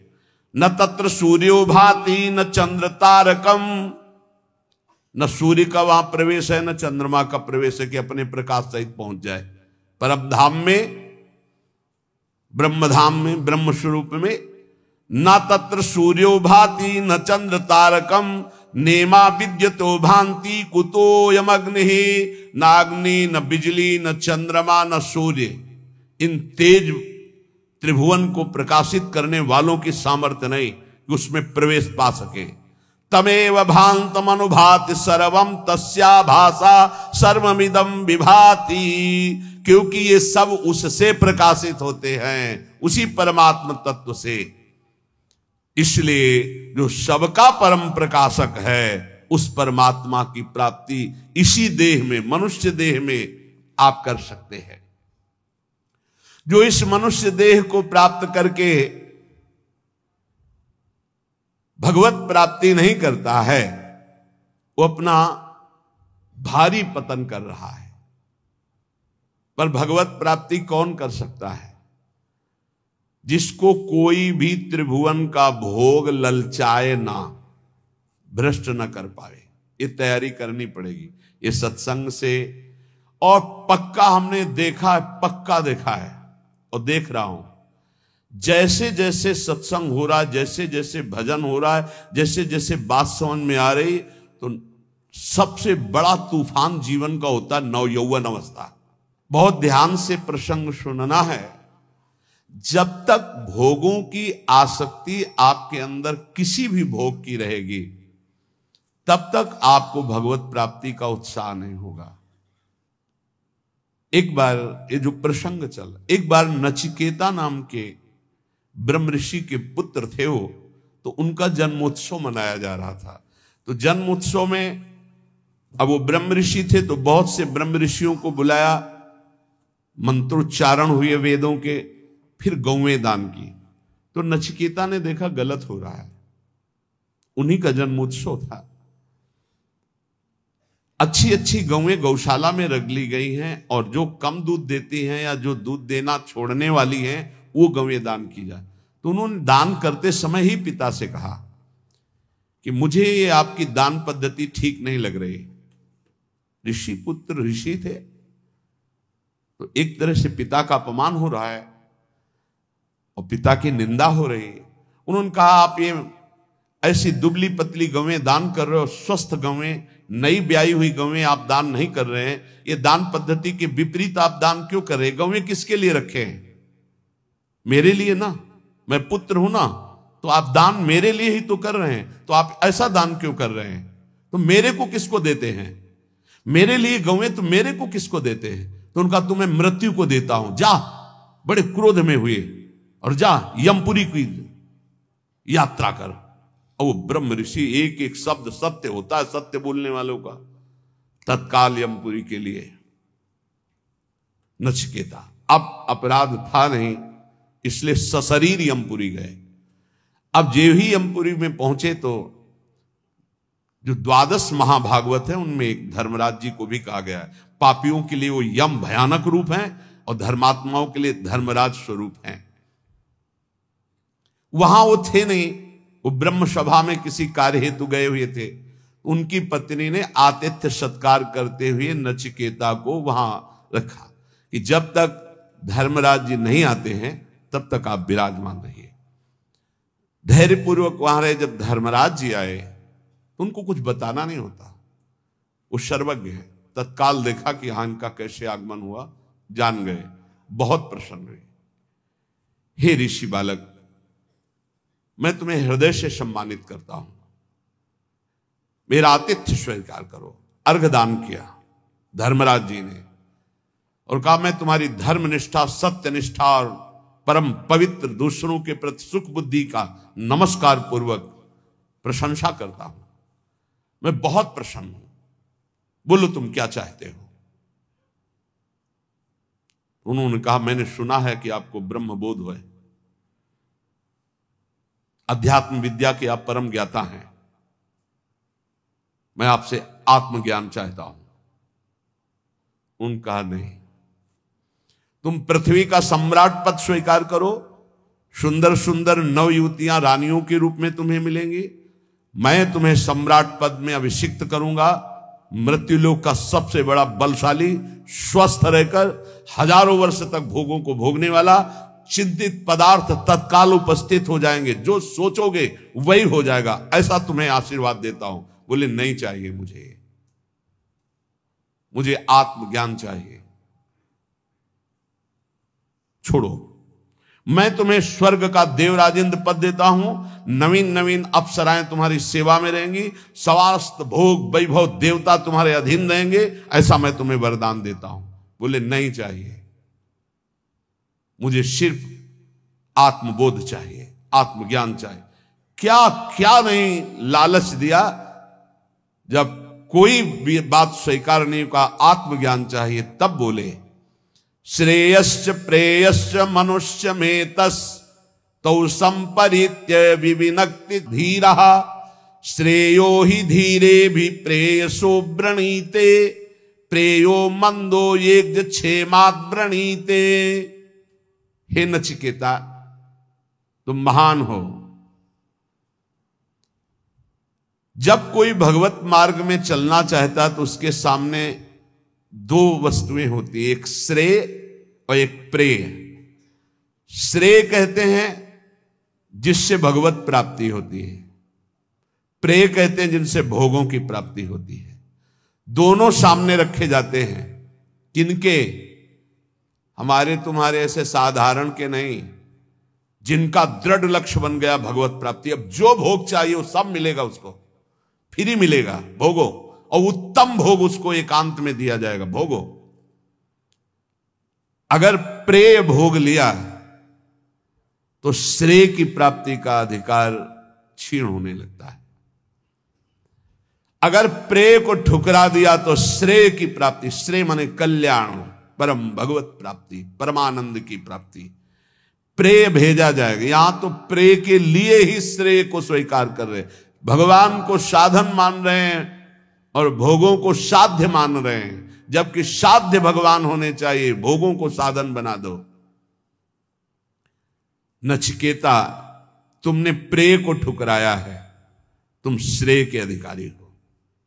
न तत्र सूर्यो भाति न चंद्र तारकम, न सूर्य का वहां प्रवेश है न चंद्रमा का प्रवेश है कि अपने प्रकाश सहित पहुंच जाए परम धाम में, ब्रह्मधाम में, ब्रह्म स्वरूप में। न तत्र सूर्यो भाति न चंद्र तारकम नेमा विद्यतो भांति कुतोयमग्नि नाग्नि न बिजली न चंद्रमा न सूर्य। इन तेज त्रिभुवन को प्रकाशित करने वालों की सामर्थ्य नहीं कि उसमें प्रवेश पा सके। तमेव भांतम अनुभाति सर्वम तस्या भाषा सर्वमिदं विभाति। क्योंकि ये सब उससे प्रकाशित होते हैं, उसी परमात्म तत्व से। इसलिए जो सबका परम प्रकाशक है उस परमात्मा की प्राप्ति इसी देह में, मनुष्य देह में आप कर सकते हैं। जो इस मनुष्य देह को प्राप्त करके भगवत प्राप्ति नहीं करता है वो अपना भारी पतन कर रहा है। पर भगवत प्राप्ति कौन कर सकता है? जिसको कोई भी त्रिभुवन का भोग ललचाए ना, भ्रष्ट न कर पाए। ये तैयारी करनी पड़ेगी ये सत्संग से। और पक्का हमने देखा है, पक्का देखा है और देख रहा हूं, जैसे जैसे सत्संग हो रहा है, जैसे जैसे भजन हो रहा है, जैसे जैसे बात समझ में आ रही, तो सबसे बड़ा तूफान जीवन का होता है नवयौवन अवस्था। बहुत ध्यान से प्रसंग सुनना है। जब तक भोगों की आसक्ति आपके अंदर किसी भी भोग की रहेगी, तब तक आपको भगवत प्राप्ति का उत्साह नहीं होगा। एक बार ये जो प्रसंग चल, एक बार नचिकेता नाम के ब्रह्म ऋषि के पुत्र थे वो, तो उनका जन्मोत्सव मनाया जा रहा था। तो जन्मोत्सव में अब वो ब्रह्म ऋषि थे, तो बहुत से ब्रह्म ऋषियों को बुलाया, मंत्रोच्चारण हुए वेदों के, फिर गौवें दान की। तो नचिकेता ने देखा गलत हो रहा है, उन्हीं का जन्मोत्सव था। अच्छी अच्छी गौवें गौशाला में रख ली गई हैं, और जो कम दूध देती हैं या जो दूध देना छोड़ने वाली हैं, वो गौवें दान की जाए। तो उन्होंने दान करते समय ही पिता से कहा कि मुझे ये आपकी दान पद्धति ठीक नहीं लग रही। ऋषि पुत्र ऋषि थे, तो एक तरह से पिता का अपमान हो रहा है और पिता की निंदा हो रही है। उन्होंने कहा आप ये ऐसी दुबली पतली गौवें दान कर रहे हो, स्वस्थ गौवें, नई ब्याई हुई गौवें आप दान नहीं कर रहे हैं। ये दान पद्धति के विपरीत आप दान क्यों कर रहे हैं? गौवें किसके लिए रखे हैं? मेरे लिए ना, मैं पुत्र हूं ना, तो आप दान मेरे लिए ही तो कर रहे हैं, तो आप ऐसा दान क्यों कर रहे हैं? तो मेरे को किसको देते हैं? मेरे लिए गौवें तो मेरे को किसको देते हैं? तो उनका तुम्हें मृत्यु को देता हूं, जा। बड़े क्रोध में हुए और जा यमपुरी की यात्रा कर। और वो ब्रह्म ऋषि, एक एक शब्द सत्य होता है सत्य बोलने वालों का, तत्काल यमपुरी के लिए नचिकेता। अब अपराध था नहीं, इसलिए सशरीर यमपुरी गए। अब जो ही यमपुरी में पहुंचे, तो जो 12 महाभागवत है उनमें एक धर्मराज जी को भी कहा गया है। पापियों के लिए वो यम भयानक रूप है और धर्मात्माओं के लिए धर्मराज स्वरूप है। वहां वो थे नहीं, वो ब्रह्म सभा में किसी कार्य हेतु गए हुए थे। उनकी पत्नी ने आतिथ्य सत्कार करते हुए नचिकेता को वहां रखा कि जब तक धर्मराज जी नहीं आते हैं तब तक आप विराजमान रहिए। धैर्यपूर्वक वहां रहे। जब धर्मराज जी आए तो उनको कुछ बताना नहीं होता, वो सर्वज्ञ है। तत्काल देखा कि हाँ इनका कैसे आगमन हुआ, जान गए, बहुत प्रसन्न हुए। हे ऋषि बालक, मैं तुम्हें हृदय से सम्मानित करता हूं, मेरा आतिथ्य स्वीकार करो। अर्घदान किया धर्मराज जी ने और कहा मैं तुम्हारी धर्मनिष्ठा, सत्यनिष्ठा और परम पवित्र दूसरों के प्रति सुख बुद्धि का नमस्कार पूर्वक प्रशंसा करता हूं। मैं बहुत प्रसन्न हूं, बोलो तुम क्या चाहते हो? उन्होंने कहा मैंने सुना है कि आपको ब्रह्म बोध है, अध्यात्म विद्या के आप परम ज्ञाता हैं, मैं आपसे आत्मज्ञान चाहता हूं। उनका नहीं, तुम पृथ्वी का सम्राट पद स्वीकार करो, सुंदर सुंदर नव युवतियां रानियों के रूप में तुम्हें मिलेंगी, मैं तुम्हें सम्राट पद में अभिषिक्त करूंगा। मृत्युलोक का सबसे बड़ा बलशाली, स्वस्थ रहकर हजारों वर्ष तक भोगों को भोगने वाला, चिंतित पदार्थ तत्काल उपस्थित हो जाएंगे, जो सोचोगे वही हो जाएगा, ऐसा तुम्हें आशीर्वाद देता हूं। बोले नहीं चाहिए, मुझे आत्मज्ञान चाहिए, छोड़ो। मैं तुम्हें स्वर्ग का देवराजेंद्र पद देता हूं, नवीन नवीन अप्सराएं तुम्हारी सेवा में रहेंगी, समस्त भोग वैभव देवता तुम्हारे अधीन रहेंगे, ऐसा मैं तुम्हें वरदान देता हूं। बोले नहीं चाहिए, मुझे सिर्फ आत्मबोध चाहिए, आत्मज्ञान चाहिए। क्या क्या नहीं लालच दिया। जब कोई भी बात स्वीकार नहीं का, आत्मज्ञान चाहिए, तब बोले श्रेयश्च प्रेयश्च मनुष्य में तस तो संपरित्य विविनक्ति धीरः श्रेयो ही धीरे भी प्रेयसो व्रणीते प्रेयो मंदो यज्ञ क्षेमात् व्रणीते। हे नचिकेता, तुम महान हो। जब कोई भगवत मार्ग में चलना चाहता तो उसके सामने दो वस्तुएं होती, एक श्रेय और एक प्रेय। श्रेय कहते हैं जिससे भगवत प्राप्ति होती है, प्रेय कहते हैं जिनसे भोगों की प्राप्ति होती है। दोनों सामने रखे जाते हैं। किनके? हमारे तुम्हारे ऐसे साधारण के नहीं, जिनका दृढ़ लक्ष्य बन गया भगवत प्राप्ति। अब जो भोग चाहिए वो सब मिलेगा उसको, फ्री मिलेगा, भोगो, और उत्तम भोग उसको एकांत में दिया जाएगा, भोगो। अगर प्रेय भोग लिया तो श्रेय की प्राप्ति का अधिकार क्षीण होने लगता है। अगर प्रेय को ठुकरा दिया तो श्रेय की प्राप्ति, श्रेय माने कल्याण, परम भगवत प्राप्ति, परमानंद की प्राप्ति, प्रेय भेजा जाएगा। यहां तो प्रेय के लिए ही श्रेय को स्वीकार कर रहे हैं। भगवान को साधन मान रहे हैं और भोगों को साध्य मान रहे हैं, जबकि साध्य भगवान होने चाहिए, भोगों को साधन बना दो। नचिकेता, तुमने प्रेय को ठुकराया है, तुम श्रेय के अधिकारी हो।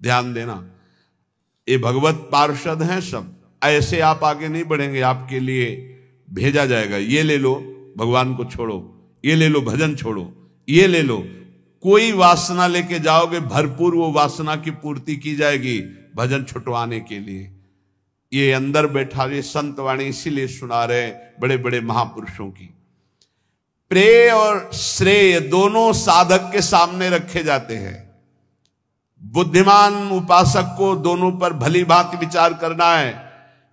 ध्यान देना, ये भगवत पार्षद हैं सब, ऐसे आप आगे नहीं बढ़ेंगे। आपके लिए भेजा जाएगा, ये ले लो, भगवान को छोड़ो, ये ले लो, भजन छोड़ो, ये ले लो। कोई वासना लेके जाओगे, भरपूर वो वासना की पूर्ति की जाएगी भजन छुटवाने के लिए। ये अंदर बैठा ये संत वाणी इसीलिए सुना रहे बड़े बड़े महापुरुषों की। प्रेय और श्रेय दोनों साधक के सामने रखे जाते हैं। बुद्धिमान उपासक को दोनों पर भली भांति विचार करना है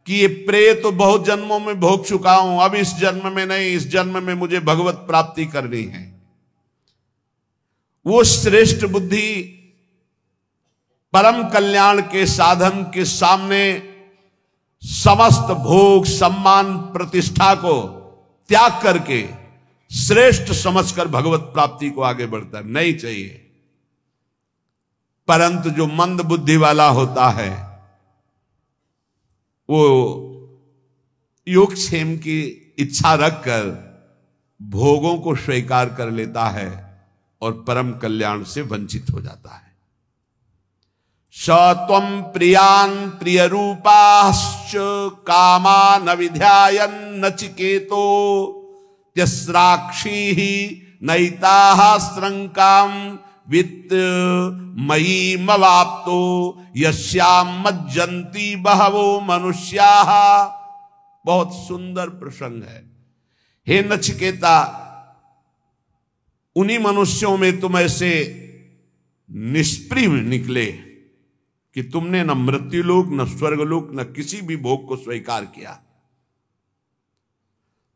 कि ये प्रेय तो बहुत जन्मों में भोग चुका हूं, अब इस जन्म में नहीं, इस जन्म में मुझे भगवत प्राप्ति करनी है। वो श्रेष्ठ बुद्धि परम कल्याण के साधन के सामने समस्त भोग, सम्मान, प्रतिष्ठा को त्याग करके श्रेष्ठ समझकर भगवत प्राप्ति को आगे बढ़ता नहीं चाहिए। परंतु जो मंद बुद्धि वाला होता है वो योगक्षेम की इच्छा रखकर भोगों को स्वीकार कर लेता है और परम कल्याण से वंचित हो जाता है। सत्वं प्रियान प्रिय रूपाश्च कामान विध्यायन नचिकेतो त्यस्राक्षी नैताः श्रंकाम वित्त मयी मवाप्तो यस्याम मज्जन्ति बहवो मनुष्याः। बहुत सुंदर प्रसंग है। हे नचिकेता, उन्हीं मनुष्यों में तुम ऐसे निष्प्रिय निकले कि तुमने न मृत्युलोक, न स्वर्गलोक, न किसी भी भोग को स्वीकार किया।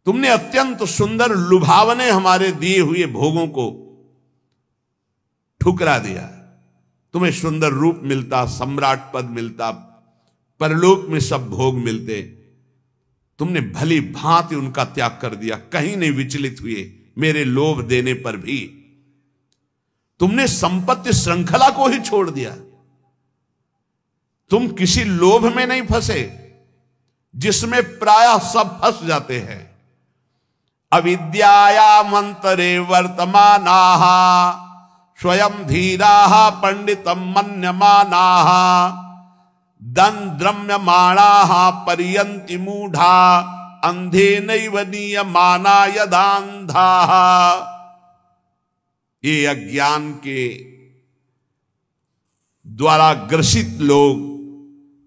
तुमने अत्यंत सुंदर लुभावने हमारे दिए हुए भोगों को ठुकरा दिया। तुम्हें सुंदर रूप मिलता, सम्राट पद मिलता, परलोक में सब भोग मिलते, तुमने भली भांति उनका त्याग कर दिया, कहीं नहीं विचलित हुए मेरे लोभ देने पर भी। तुमने संपत्ति श्रृंखला को ही छोड़ दिया। तुम किसी लोभ में नहीं फंसे जिसमें प्रायः सब फंस जाते हैं। अविद्याया मंतरे वर्तमानाः स्वयं धीराः पंडितम मन्यमानाः दंद्रम्यमाणाः पर्यन्ति मूढ़ा अंधेनैव नीयमाना यदान्धाः। ये अज्ञान के द्वारा ग्रसित लोग,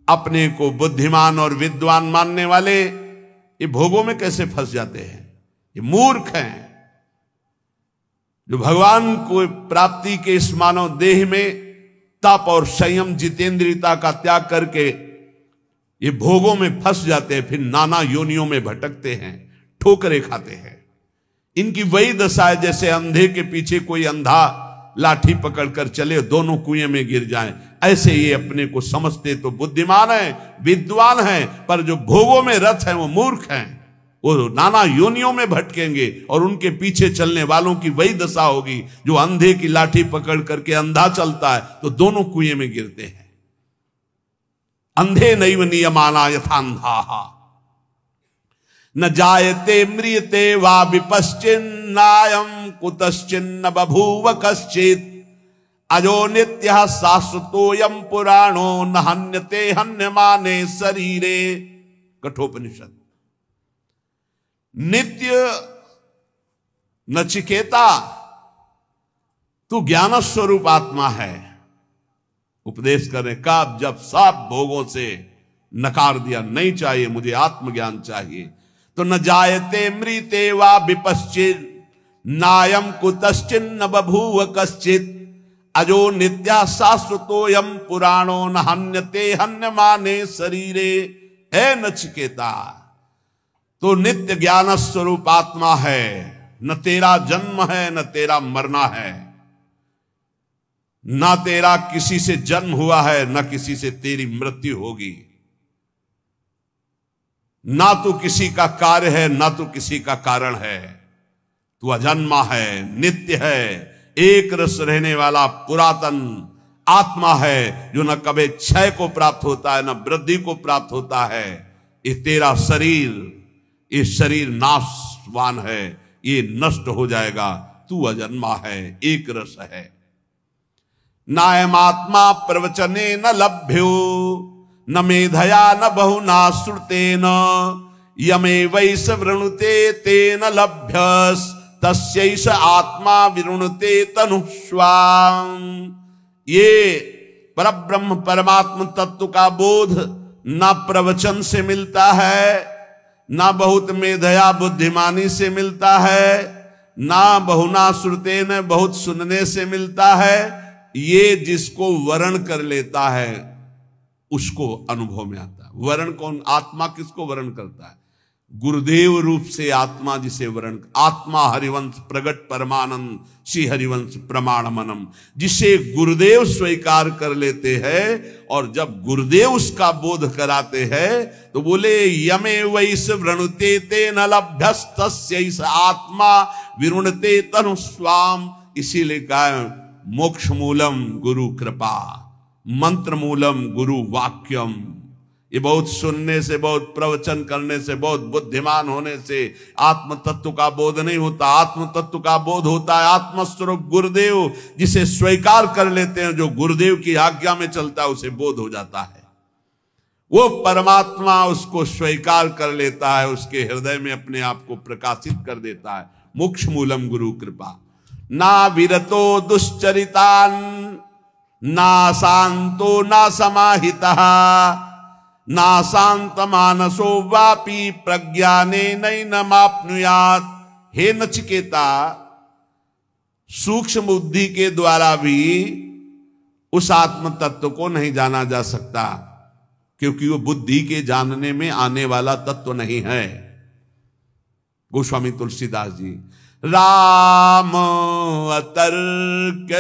अपने को बुद्धिमान और विद्वान मानने वाले, ये भोगों में कैसे फंस जाते हैं। ये मूर्ख हैं जो भगवान को प्राप्ति के इस मानव देह में तप और संयम, जितेंद्रियता का त्याग करके ये भोगों में फंस जाते हैं, फिर नाना योनियों में भटकते हैं, ठोकरे खाते हैं। इनकी वही दशा है जैसे अंधे के पीछे कोई अंधा लाठी पकड़कर चले, दोनों कुएं में गिर जाएं। ऐसे ये अपने को समझते तो बुद्धिमान हैं, विद्वान हैं, पर जो भोगों में रत हैं वो मूर्ख हैं। वो नाना योनियों में भटकेंगे और उनके पीछे चलने वालों की वही दशा होगी जो अंधे की लाठी पकड़ करके अंधा चलता है तो दोनों कुएं में गिरते हैं। अंधे नैव नियमाना यथान्धाः न जायते म्रियते वा विपश्चिन्नायं कुतश्चिन्न बभूव कश्चित् अजो नित्यः शाश्वतोऽयं पुराणो न हन्यते हन्यमाने शरीरे। कठोपनिषद। नित्य नचिकेता, तू ज्ञान स्वरूप आत्मा है। उपदेश करने का जब सब भोगों से नकार दिया, नहीं चाहिए मुझे आत्मज्ञान चाहिए, तो न जायते मृते वा विपश्चित नायम कुतश्चिन्न बभूव कश्चित अजो नित्या शाश्वतोयम पुराणो न हन्यते हन्यमाने शरीरे। है नचिकेता, तो नित्य ज्ञान स्वरूप आत्मा है, न तेरा जन्म है न तेरा मरना है, ना तेरा किसी से जन्म हुआ है न किसी से तेरी मृत्यु होगी, ना तू किसी का कार्य है ना तू किसी का कारण है। तू अजन्मा है, नित्य है, एक रस रहने वाला पुरातन आत्मा है, जो न कभी क्षय को प्राप्त होता है न वृद्धि को प्राप्त होता है। ये तेरा शरीर, ये शरीर नाशवान है, ये नष्ट हो जाएगा। तू अजन्मा है, एक रस है। नायमात्मा प्रवचने न लभ्यो न मेधया न बहुना श्रुतेन यमे वैस वृणुते तेन लभ्यस तस्यैष आत्मा विरुणुते तनुष्वाम। ये परब्रह्म परमात्म तत्व का बोध न प्रवचन से मिलता है, ना बहुत मेधया बुद्धिमानी से मिलता है, ना बहुना श्रुतेन बहुत सुनने से मिलता है। ये जिसको वर्ण कर लेता है उसको अनुभव में आता है। वर्ण कौन? आत्मा किसको वर्ण करता है? गुरुदेव रूप से आत्मा जिसे वर्ण, आत्मा हरिवंश प्रगट परमानंद श्री हरिवंश प्रमाणमनम, जिसे गुरुदेव स्वीकार कर लेते हैं और जब गुरुदेव उसका बोध कराते हैं तो बोले यमे वैस वृणुते तेन लभ्यस्तस्यैष आत्मा विरुणते तनुस्वाम। इसीलिए कहा मोक्ष मूलम गुरु कृपा, मंत्र मूलम गुरु वाक्यम। ये बहुत सुनने से, बहुत प्रवचन करने से, बहुत बुद्धिमान होने से आत्म तत्व का बोध नहीं होता। आत्म तत्व का बोध होता है आत्मस्वरूप गुरुदेव जिसे स्वीकार कर लेते हैं, जो गुरुदेव की आज्ञा में चलता है उसे बोध हो जाता है। वो परमात्मा उसको स्वीकार कर लेता है, उसके हृदय में अपने आप को प्रकाशित कर देता है। मोक्ष मूलम गुरु कृपा। ना विरतो दुश्चरितान ना शांतो ना समाहिता ना शांत मानसो वापी प्रज्ञाने नैनमाप्नुयात्। हे नचिकेता, सूक्ष्म बुद्धि के द्वारा भी उस आत्म तत्व को नहीं जाना जा सकता, क्योंकि वो बुद्धि के जानने में आने वाला तत्व नहीं है। गोस्वामी तुलसीदास जी, राम अतर्क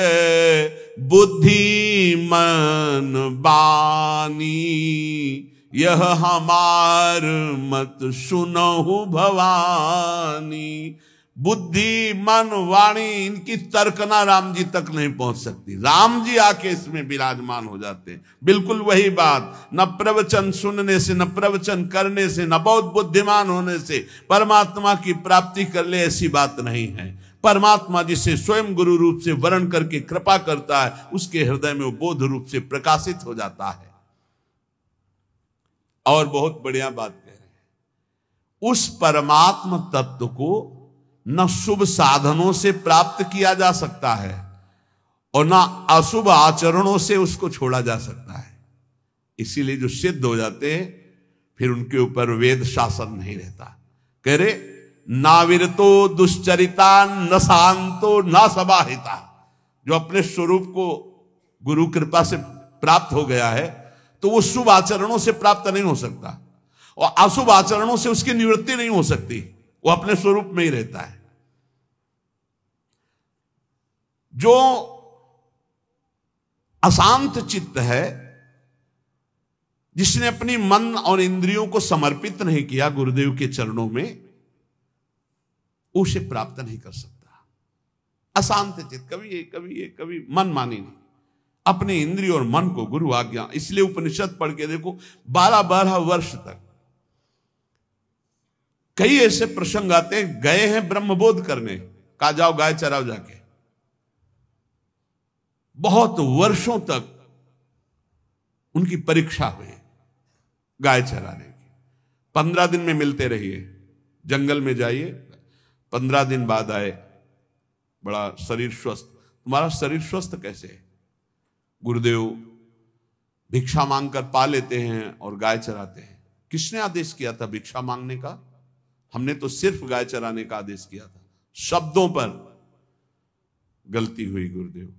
बुद्धि मन बानी यह हमार मत सुनहु भवानी। बुद्धि मन वाणी इनकी तर्कना राम जी तक नहीं पहुंच सकती। राम जी आके इसमें विराजमान हो जाते हैं। बिल्कुल वही बात, न प्रवचन सुनने से, न प्रवचन करने से, न बहुत बुद्धिमान होने से परमात्मा की प्राप्ति कर ले, ऐसी बात नहीं है। परमात्मा जिसे स्वयं गुरु रूप से वर्ण करके कृपा करता है, उसके हृदय में वो बोध रूप से प्रकाशित हो जाता है। और बहुत बढ़िया बात कह रहे हैं, उस परमात्म तत्व को न शुभ साधनों से प्राप्त किया जा सकता है और न अशुभ आचरणों से उसको छोड़ा जा सकता है। इसीलिए जो सिद्ध हो जाते हैं फिर उनके ऊपर वेद शासन नहीं रहता। कह रहे नाविरतो दुश्चरिता न शांतो न समाहिता। जो अपने स्वरूप को गुरु कृपा से प्राप्त हो गया है तो वो शुभ आचरणों से प्राप्त नहीं हो सकता और अशुभ आचरणों से उसकी निवृत्ति नहीं हो सकती। वो अपने स्वरूप में ही रहता है। जो अशांत चित्त है, जिसने अपनी मन और इंद्रियों को समर्पित नहीं किया गुरुदेव के चरणों में, उसे प्राप्त नहीं कर सकता। अशांत चित्त, कभी ये कभी ये कभी मन मानी नहीं, अपने इंद्रिय और मन को गुरु आज्ञा। इसलिए उपनिषद पढ़ के देखो 12-12 वर्ष तक कई ऐसे प्रसंग आते हैं, गए हैं ब्रह्मबोध करने, कहा जाओ गाय चराओ जाके। बहुत वर्षों तक उनकी परीक्षा हुई गाय चराने की। 15 दिन में मिलते रहिए, जंगल में जाइए, 15 दिन बाद आए, बड़ा शरीर स्वस्थ। तुम्हारा शरीर स्वस्थ कैसे है? गुरुदेव भिक्षा मांगकर पा लेते हैं और गाय चराते हैं। किसने आदेश किया था भिक्षा मांगने का? हमने तो सिर्फ गाय चराने का आदेश किया था। शब्दों पर गलती हुई गुरुदेव।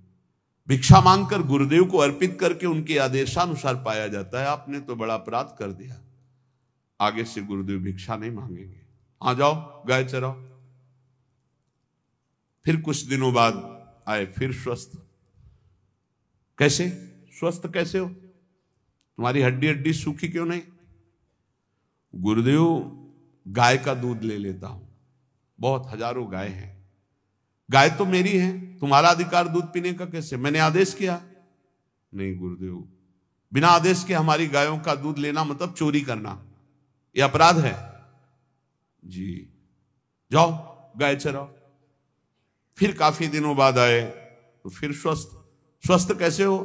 भिक्षा मांगकर गुरुदेव को अर्पित करके उनके आदेशानुसार पाया जाता है। आपने तो बड़ा अपराध कर दिया। आगे से गुरुदेव भिक्षा नहीं मांगेंगे। आ जाओ गाय चराओ। फिर कुछ दिनों बाद आए, फिर स्वस्थ। कैसे स्वस्थ कैसे हो? तुम्हारी हड्डी हड्डी सूखी क्यों नहीं? गुरुदेव गाय का दूध ले लेता हूं, बहुत हजारों गाय हैं। गाय तो मेरी है, तुम्हारा अधिकार दूध पीने का कैसे? मैंने आदेश किया? नहीं गुरुदेव, बिना आदेश के हमारी गायों का दूध लेना मतलब चोरी करना, यह अपराध है। जी जाओ गाय चराओ। फिर काफी दिनों बाद आए तो फिर स्वस्थ। स्वस्थ कैसे हो?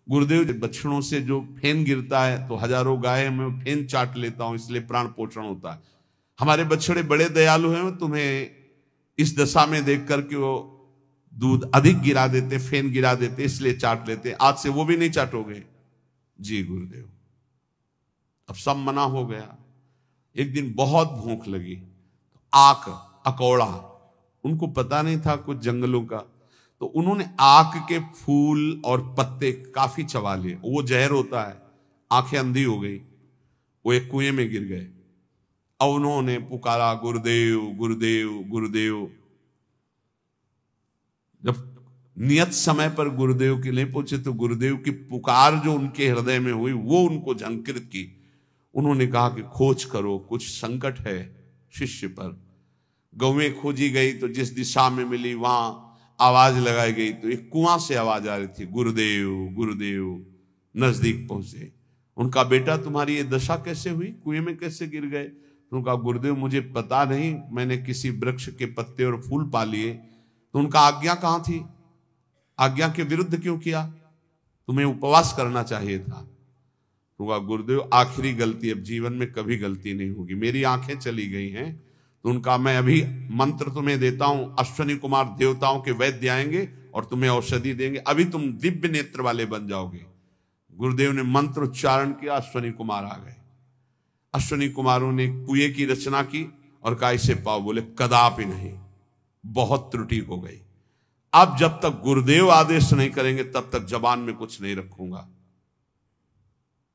गुरुदेव बछड़ों से जो फेन गिरता है तो हजारों गाय मैं फेन चाट लेता हूं, इसलिए प्राण पोषण होता है। हमारे बछड़े बड़े दयालु हैं, तुम्हें इस दशा में देख करके वो दूध अधिक गिरा देते, फेन गिरा देते, इसलिए चाट लेते। आज से वो भी नहीं चाटोगे? जी गुरुदेव। अब सब मना हो गया। एक दिन बहुत भूख लगी, आक अकौड़ा, उनको पता नहीं था कुछ जंगलों का, तो उन्होंने आक के फूल और पत्ते काफी चबा लिए। वो जहर होता है, आंखें अंधी हो गई। वो एक कुएं में गिर गए और उन्होंने पुकारा गुरुदेव गुरुदेव गुरुदेव। जब नियत समय पर गुरुदेव के लिए पहुंचे तो गुरुदेव की पुकार जो उनके हृदय में हुई वो उनको झंकृत की। उन्होंने कहा कि खोज करो, कुछ संकट है शिष्य पर। गौएं खोजी गई तो जिस दिशा में मिली वहां आवाज लगाई गई तो एक कुआं से आवाज आ रही थी, गुरुदेव गुरुदेव। नजदीक पहुंचे, उनका बेटा तुम्हारी ये दशा कैसे हुई, कुएं में कैसे गिर गए? तो उनका गुरुदेव मुझे पता नहीं, मैंने किसी वृक्ष के पत्ते और फूल पा लिए। तो उनका आज्ञा कहां थी? आज्ञा के विरुद्ध क्यों किया? तुम्हें उपवास करना चाहिए था। तो गुरुदेव आखिरी गलती, अब जीवन में कभी गलती नहीं होगी, मेरी आंखें चली गई हैं। तो उनका मैं अभी मंत्र तुम्हें देता हूं, अश्वनी कुमार देवताओं के वैद्य आएंगे और तुम्हें औषधि देंगे, अभी तुम दिव्य नेत्र वाले बन जाओगे। गुरुदेव ने मंत्र उच्चारण किया, अश्वनी कुमार आ गए। अश्वनी कुमारों ने कुएं की रचना की और कहा इसे पाओ। बोले कदापि नहीं, बहुत त्रुटि हो गई। अब जब तक गुरुदेव आदेश नहीं करेंगे तब तक जबान में कुछ नहीं रखूंगा।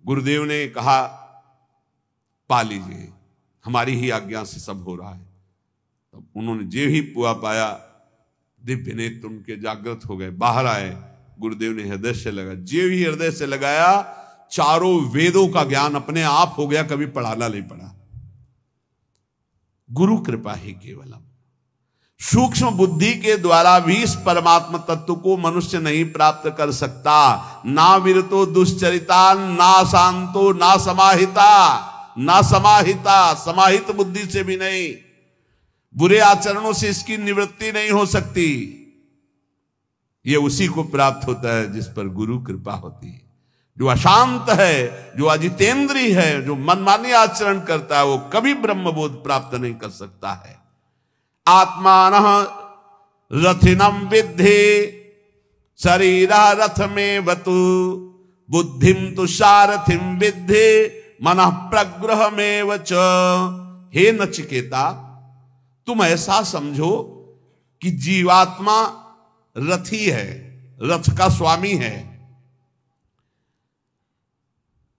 गुरुदेव ने कहा पा लीजिए, हमारी ही आज्ञा से सब हो रहा है। तब उन्होंने जे ही पुआ पाया, दिव्य नेत्र उनके जागृत हो गए, बाहर आए। गुरुदेव ने हृदय से लगा, जे ही हृदय से लगाया, चारों वेदों का ज्ञान अपने आप हो गया, कभी पढ़ाना नहीं पड़ा। गुरु कृपा ही केवलम। सूक्ष्म बुद्धि के द्वारा भी इस परमात्मा तत्व को मनुष्य नहीं प्राप्त कर सकता। ना विरतो दुश्चरिता, ना शांतो, ना समाहिता, ना समाहिता, समाहित बुद्धि से भी नहीं। बुरे आचरणों से इसकी निवृत्ति नहीं हो सकती। यह उसी को प्राप्त होता है जिस पर गुरु कृपा होती है। जो अशांत है, जो अजितेंद्रीय है, जो मनमानी आचरण करता है, वो कभी ब्रह्मबोध प्राप्त नहीं कर सकता है। आत्मानः रथिनम विद्धि शरीरा रथ में वतु बुद्धिम तु सारथिम विद्धि मनः प्रग्रह में वच। हे नचिकेता, तुम ऐसा समझो कि जीवात्मा रथी है, रथ का स्वामी है।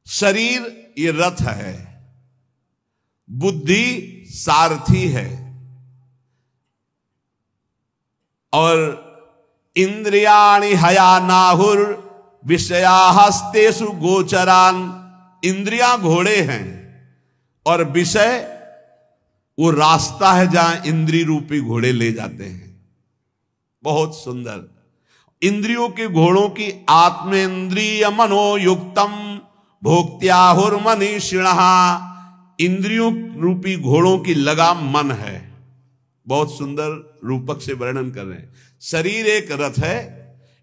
शरीर ये रथ है, बुद्धि सारथी है, और इंद्रियाणि हयानाहुर विषयास्तेषु गोचरान। इंद्रियां घोड़े हैं और विषय वो रास्ता है जहां इंद्रिय रूपी घोड़े ले जाते हैं। बहुत सुंदर। इंद्रियों के घोड़ों की आत्मेन्द्रिय मनोयुक्तम भोक्त्याहुर्मनीषिणः। इंद्रियों रूपी घोड़ों की लगाम मन है। बहुत सुंदर रूपक से वर्णन कर रहे हैं। शरीर एक रथ है,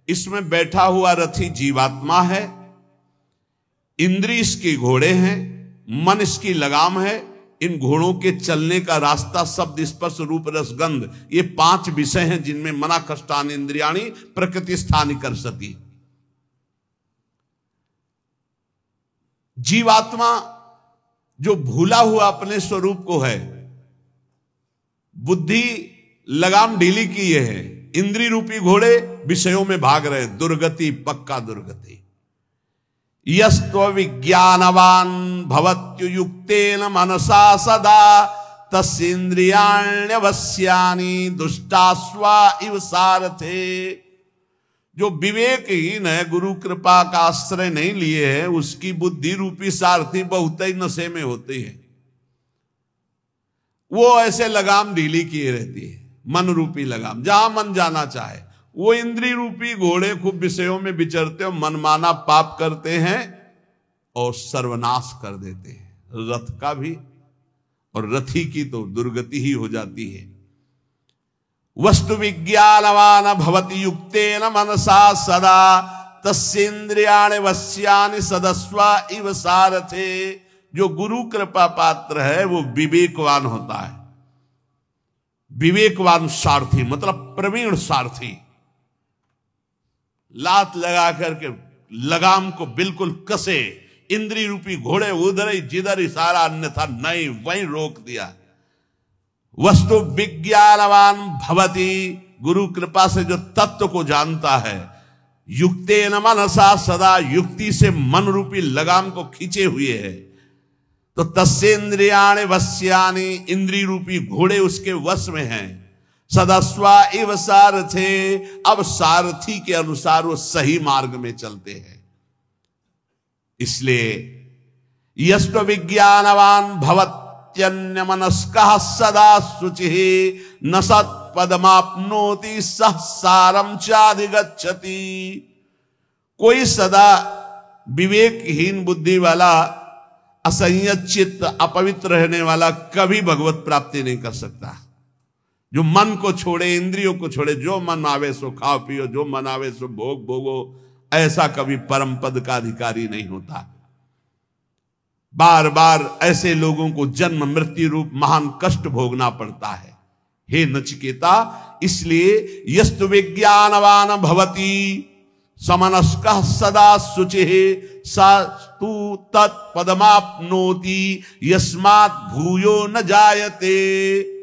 इसमें बैठा हुआ रथी जीवात्मा है। इंद्रिय इसके घोड़े हैं, मन इसकी लगाम है। इन घोड़ों के चलने का रास्ता, शब्द, स्पर्श, रूप, रस, गंध, ये 5 विषय हैं जिनमें मना कष्टान इंद्रियाणी प्रकृति स्थानी कर सकी। जीवात्मा जो भूला हुआ अपने स्वरूप को है, बुद्धि लगाम ढीली किए है, इंद्रिय रूपी घोड़े विषयों में भाग रहे, दुर्गति, पक्का दुर्गति। यस्त्व विज्ञानवान भवत्युयुक्तेन मनसा सदा तस्येन्द्रियाण्यवस्यानि दुष्टास्वा इव सारथे। जो विवेकहीन है, गुरु कृपा का आश्रय नहीं लिए है, उसकी बुद्धि रूपी सारथी बहुत ही नशे में होती है। वो ऐसे लगाम ढीली किए रहती है, मन रूपी लगाम, जहां मन जाना चाहे। वो इंद्रिय रूपी घोड़े खूब विषयों में विचरते और मनमाना पाप करते हैं और सर्वनाश कर देते हैं, रथ का भी और रथी की तो दुर्गति ही हो जाती है। वस्तु विज्ञानवान भवति युक्तेन मनसा सदा तस्येन्द्रियाणि वश्यानि सदस्वा इव सारथे। जो गुरु कृपा पात्र है वो विवेकवान होता है। विवेकवान सारथी मतलब प्रवीण सारथी, लात लगा करके लगाम को बिल्कुल कसे, इंद्रिय रूपी घोड़े उधर ही जिधर इशारा, अन्यथा नहीं, वहीं रोक दिया। वस्तु विज्ञानवान भवति, गुरु कृपा से जो तत्व को जानता है, युक्तेन मनसा सदा, युक्ति से मन रूपी लगाम को खींचे हुए है, तो तस्येन्द्रियाणि वश्यानि, इंद्रिय रूपी घोड़े उसके वश में हैं, सदस्वा इव सारथे, अब सारथी के अनुसार वो सही मार्ग में चलते हैं। इसलिए यस्त्व विज्ञानवान भवत्यन्य मनस्कः सदा शुचिः न सत्पदमाप्नोति सह सारम चाधिगच्छति। कोई सदा विवेकहीन बुद्धि वाला, असंयत चित्त, अपवित्र रहने वाला कभी भगवत प्राप्ति नहीं कर सकता। जो मन को छोड़े, इंद्रियों को छोड़े, जो मन आवे सो खाओ पियो, जो मन आवे सो भोग भोगो, ऐसा कभी परम पद का अधिकारी नहीं होता। बार बार ऐसे लोगों को जन्म मृत्यु रूप महान कष्ट भोगना पड़ता है। हे नचिकेता, इसलिए यस्तु विज्ञानवान भवति समनस्कः सदा शुचिः सस्तु तत्पदमाप्नोति यस्मात् भूयो न जायते।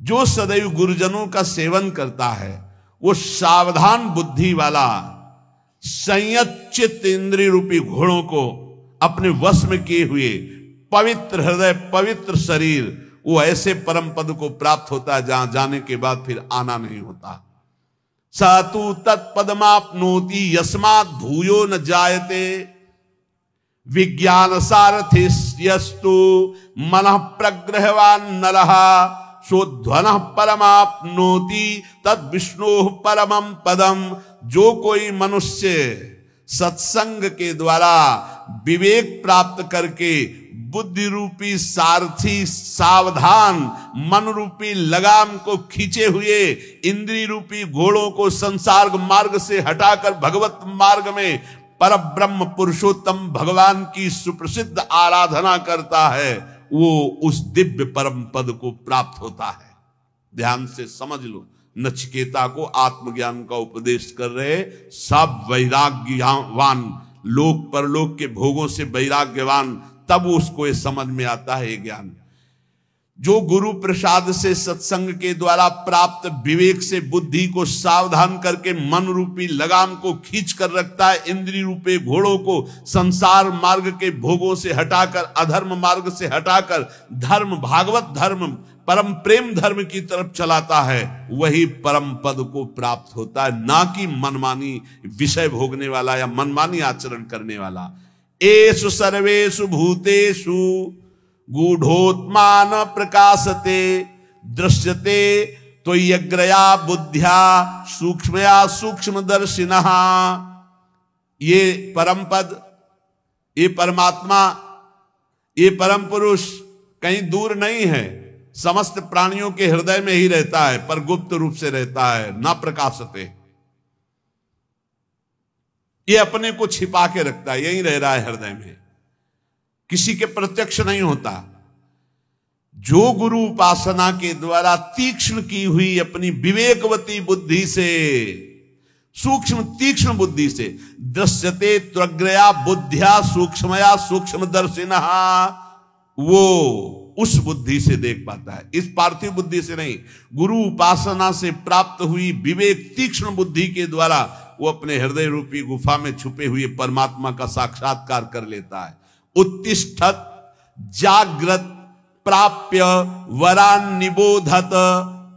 जो सदैव गुरुजनों का सेवन करता है वो सावधान बुद्धि वाला, संयत चित्त, इंद्रिय रूपी घोड़ों को अपने वश में किए हुए, पवित्र हृदय, पवित्र शरीर, वो ऐसे परम पद को प्राप्त होता है जहां जाने के बाद फिर आना नहीं होता। सातु तत्पदमाप्नोति यस्मात् भूयो न जायते। विज्ञान सारथिस्तु मनः प्रग्रहवान नरः सोध्वनः परमाप्नोति तद विष्णोः परमं पदम। जो कोई मनुष्य सत्संग के द्वारा विवेक प्राप्त करके बुद्धि रूपी सारथी, सावधान मन रूपी लगाम को खींचे हुए इंद्रिय रूपी घोड़ों को संसार मार्ग से हटाकर भगवत मार्ग में पर ब्रह्म पुरुषोत्तम भगवान की सुप्रसिद्ध आराधना करता है, वो उस दिव्य परम पद को प्राप्त होता है। ध्यान से समझ लो, नचिकेता को आत्मज्ञान का उपदेश कर रहे, सब वैराग्यवान, लोक परलोक के भोगों से वैराग्यवान, तब उसको ये समझ में आता है ये ज्ञान। जो गुरु प्रसाद से, सत्संग के द्वारा प्राप्त विवेक से बुद्धि को सावधान करके मन रूपी लगाम को खींच कर रखता है, इंद्रिय रूपे घोड़ों को संसार मार्ग के भोगों से हटाकर, अधर्म मार्ग से हटाकर धर्म, भागवत धर्म, परम प्रेम धर्म की तरफ चलाता है, वही परम पद को प्राप्त होता है, ना कि मनमानी विषय भोगने वाला या मनमानी आचरण करने वाला। एषु सर्वेषु भूतेषु गूढ़ोत्मान प्रकाशते दृश्यते त्वय्यग्रया बुद्ध्या सूक्ष्मया सूक्ष्मदर्शिनः। ये परम पद, ये परमात्मा, ये परम पुरुष कहीं दूर नहीं है, समस्त प्राणियों के हृदय में ही रहता है, पर गुप्त रूप से रहता है, ना प्रकाशते। ये अपने को छिपा के रखता है, यही रह रहा है हृदय में, किसी के प्रत्यक्ष नहीं होता। जो गुरु उपासना के द्वारा तीक्ष्ण की हुई अपनी विवेकवती बुद्धि से, सूक्ष्म तीक्ष्ण बुद्धि से, दृश्यते त्वग्रया बुद्धिया सूक्ष्मया सूक्ष्म दर्शिना, वो उस बुद्धि से देख पाता है, इस पार्थिव बुद्धि से नहीं। गुरु उपासना से प्राप्त हुई विवेक तीक्ष्ण बुद्धि के द्वारा वो अपने हृदय रूपी गुफा में छुपे हुए परमात्मा का साक्षात्कार कर लेता है। उत्तिष्ठत जाग्रत प्राप्य वरान निबोधत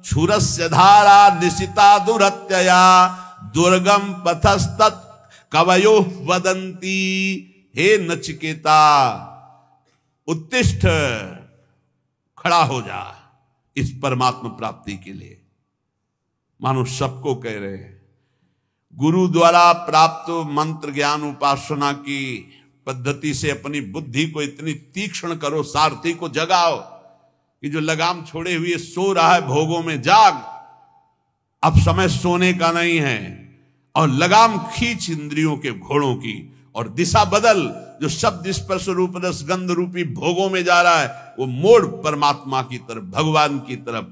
क्षुरस्य धारा निशिता दुरत्यया दुर्गम पथस्तत् कवयो वदंती। हे नचिकेता, उत्तिष्ठ, खड़ा हो जा इस परमात्मा प्राप्ति के लिए। मानो सबको कह रहे हैं, गुरु द्वारा प्राप्त मंत्र ज्ञान उपासना की पद्धति से अपनी बुद्धि को इतनी तीक्ष्ण करो, सारथी को जगाओ कि जो लगाम छोड़े हुए सो रहा है भोगों में, जाग, अब समय सोने का नहीं है, और लगाम खींच इंद्रियों के घोड़ों की और दिशा बदल। जो शब्द स्पर्श रूप रस गंध रूपी भोगों में जा रहा है वो मोड़ परमात्मा की तरफ, भगवान की तरफ।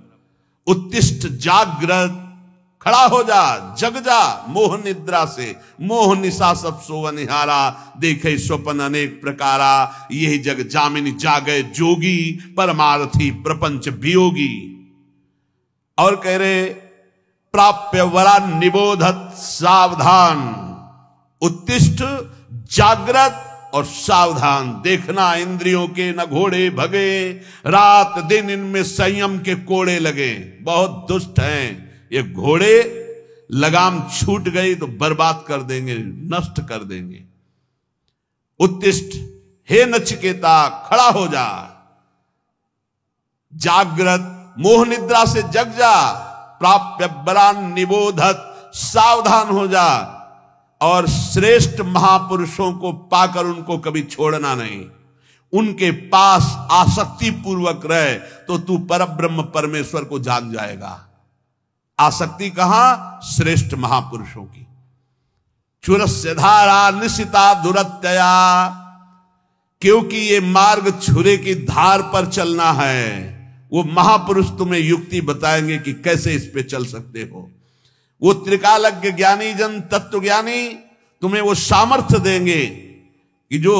उत्तिष्ठ जागृत, खड़ा हो जा, जग जा मोह निद्रा से, मोह निशा सब सोव निहारा, देखे स्वप्न अनेक प्रकारा, यही जग जामिनी जागे जोगी, परमार्थी प्रपंच वियोगी। और कह रहे प्राप्य वरा निबोधत सावधान, उत्तिष्ठ जागृत और सावधान, देखना इंद्रियों के न घोड़े भगे, रात दिन इनमें संयम के कोड़े लगे। बहुत दुष्ट हैं ये घोड़े, लगाम छूट गई तो बर्बाद कर देंगे, नष्ट कर देंगे। उत्तिष्ठ, हे नचिकेता, खड़ा हो जा, जागृत, मोह निद्रा से जग जा, प्राप्य बलान निबोधत, सावधान हो जा, और श्रेष्ठ महापुरुषों को पाकर उनको कभी छोड़ना नहीं। उनके पास आसक्ति पूर्वक रहे तो तू परब्रह्म परमेश्वर को जान जाएगा। आसक्ति कहां? श्रेष्ठ महापुरुषों की। क्षुरस्य धारा निशिता दुरत्यया, क्योंकि ये मार्ग छुरे की धार पर चलना है। वो महापुरुष तुम्हें युक्ति बताएंगे कि कैसे इस पे चल सकते हो। वो त्रिकालज्ञ ज्ञानी जन तत्व ज्ञानी तुम्हें वो सामर्थ्य देंगे कि जो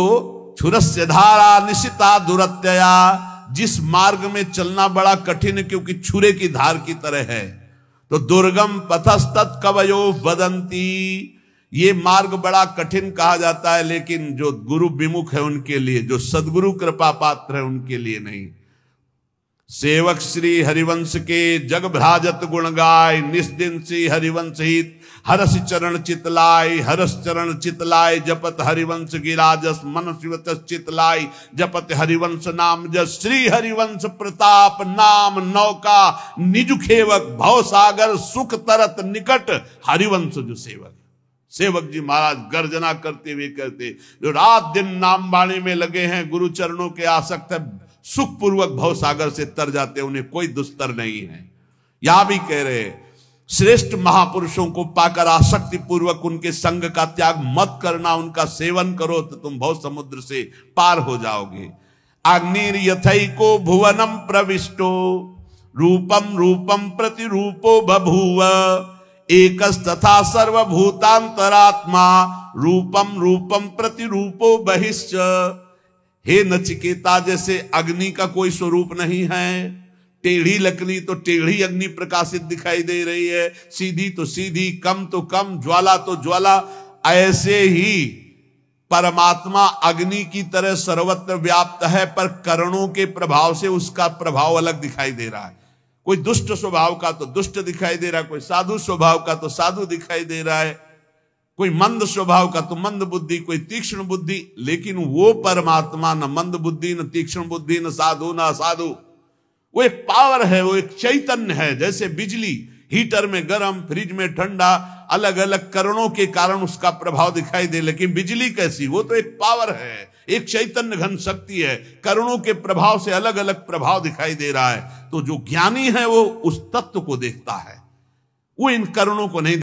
क्षुरस्य धारा निशिता दुरत्यया, जिस मार्ग में चलना बड़ा कठिन है क्योंकि छुरे की धार की तरह है, तो दुर्गम पथस्तत् कवयो वदंती, ये मार्ग बड़ा कठिन कहा जाता है, लेकिन जो गुरु विमुख है उनके लिए, जो सदगुरु कृपा पात्र है उनके लिए नहीं। सेवक श्री हरिवंश के जग भ्राजत गुण गाय, निस्दिन सी हरिवंश हित हरस चरण चितलाय, हरस चरण चितलाय, जपत हरिवंश गिराजस मन शिवत चितलाय, जपत हरिवंश नाम जस, श्री हरिवंश प्रताप नाम नौका, निज खेवक भव सागर सुख तरत निकट, हरिवंश जो सेवक। सेवक जी महाराज गर्जना करते हुए कहते, जो रात दिन नाम बाणी में लगे हैं, गुरु चरणों के आसक्त है, सुख पूर्वक भव सागर से तर जाते, उन्हें कोई दुस्तर नहीं है। यहां भी कह रहे श्रेष्ठ महापुरुषों को पाकर आसक्ति पूर्वक उनके संग का त्याग मत करना, उनका सेवन करो तो तुम भव समुद्र से पार हो जाओगे। अग्निर यथैको भुवनम प्रविष्टो, रूपम रूपम प्रतिरूपो बभूव, एकस्तथा सर्वभूतांतरात्मा, रूपम रूपम प्रतिरूपो बहिश्च। हे नचिकेता, जैसे अग्नि का कोई स्वरूप नहीं है, टेढ़ी लकड़ी तो टेढ़ी अग्नि प्रकाशित दिखाई दे रही है, सीधी तो सीधी, कम तो कम, ज्वाला तो ज्वाला, ऐसे ही परमात्मा अग्नि की तरह सर्वत्र व्याप्त है, पर करणों के प्रभाव से उसका प्रभाव अलग दिखाई दे रहा है। कोई दुष्ट स्वभाव का तो दुष्ट दिखाई दे रहा है, कोई साधु स्वभाव का तो साधु दिखाई दे रहा है, कोई मंद स्वभाव का तो मंद बुद्धि, कोई तीक्ष्ण बुद्धि, लेकिन वो परमात्मा न मंद बुद्धि, न तीक्ष्ण बुद्धि, न साधु न असाधु। वो एक पावर है, वो एक चैतन्य है। जैसे बिजली हीटर में गर्म, फ्रिज में ठंडा, अलग अलग करणों के कारण उसका प्रभाव दिखाई दे, लेकिन बिजली कैसी? वो तो एक पावर है, एक चैतन्य घन शक्ति है, करणों के प्रभाव से अलग अलग प्रभाव दिखाई दे रहा है। तो जो ज्ञानी है वो उस तत्व को देखता है, वो इन करणों को नहीं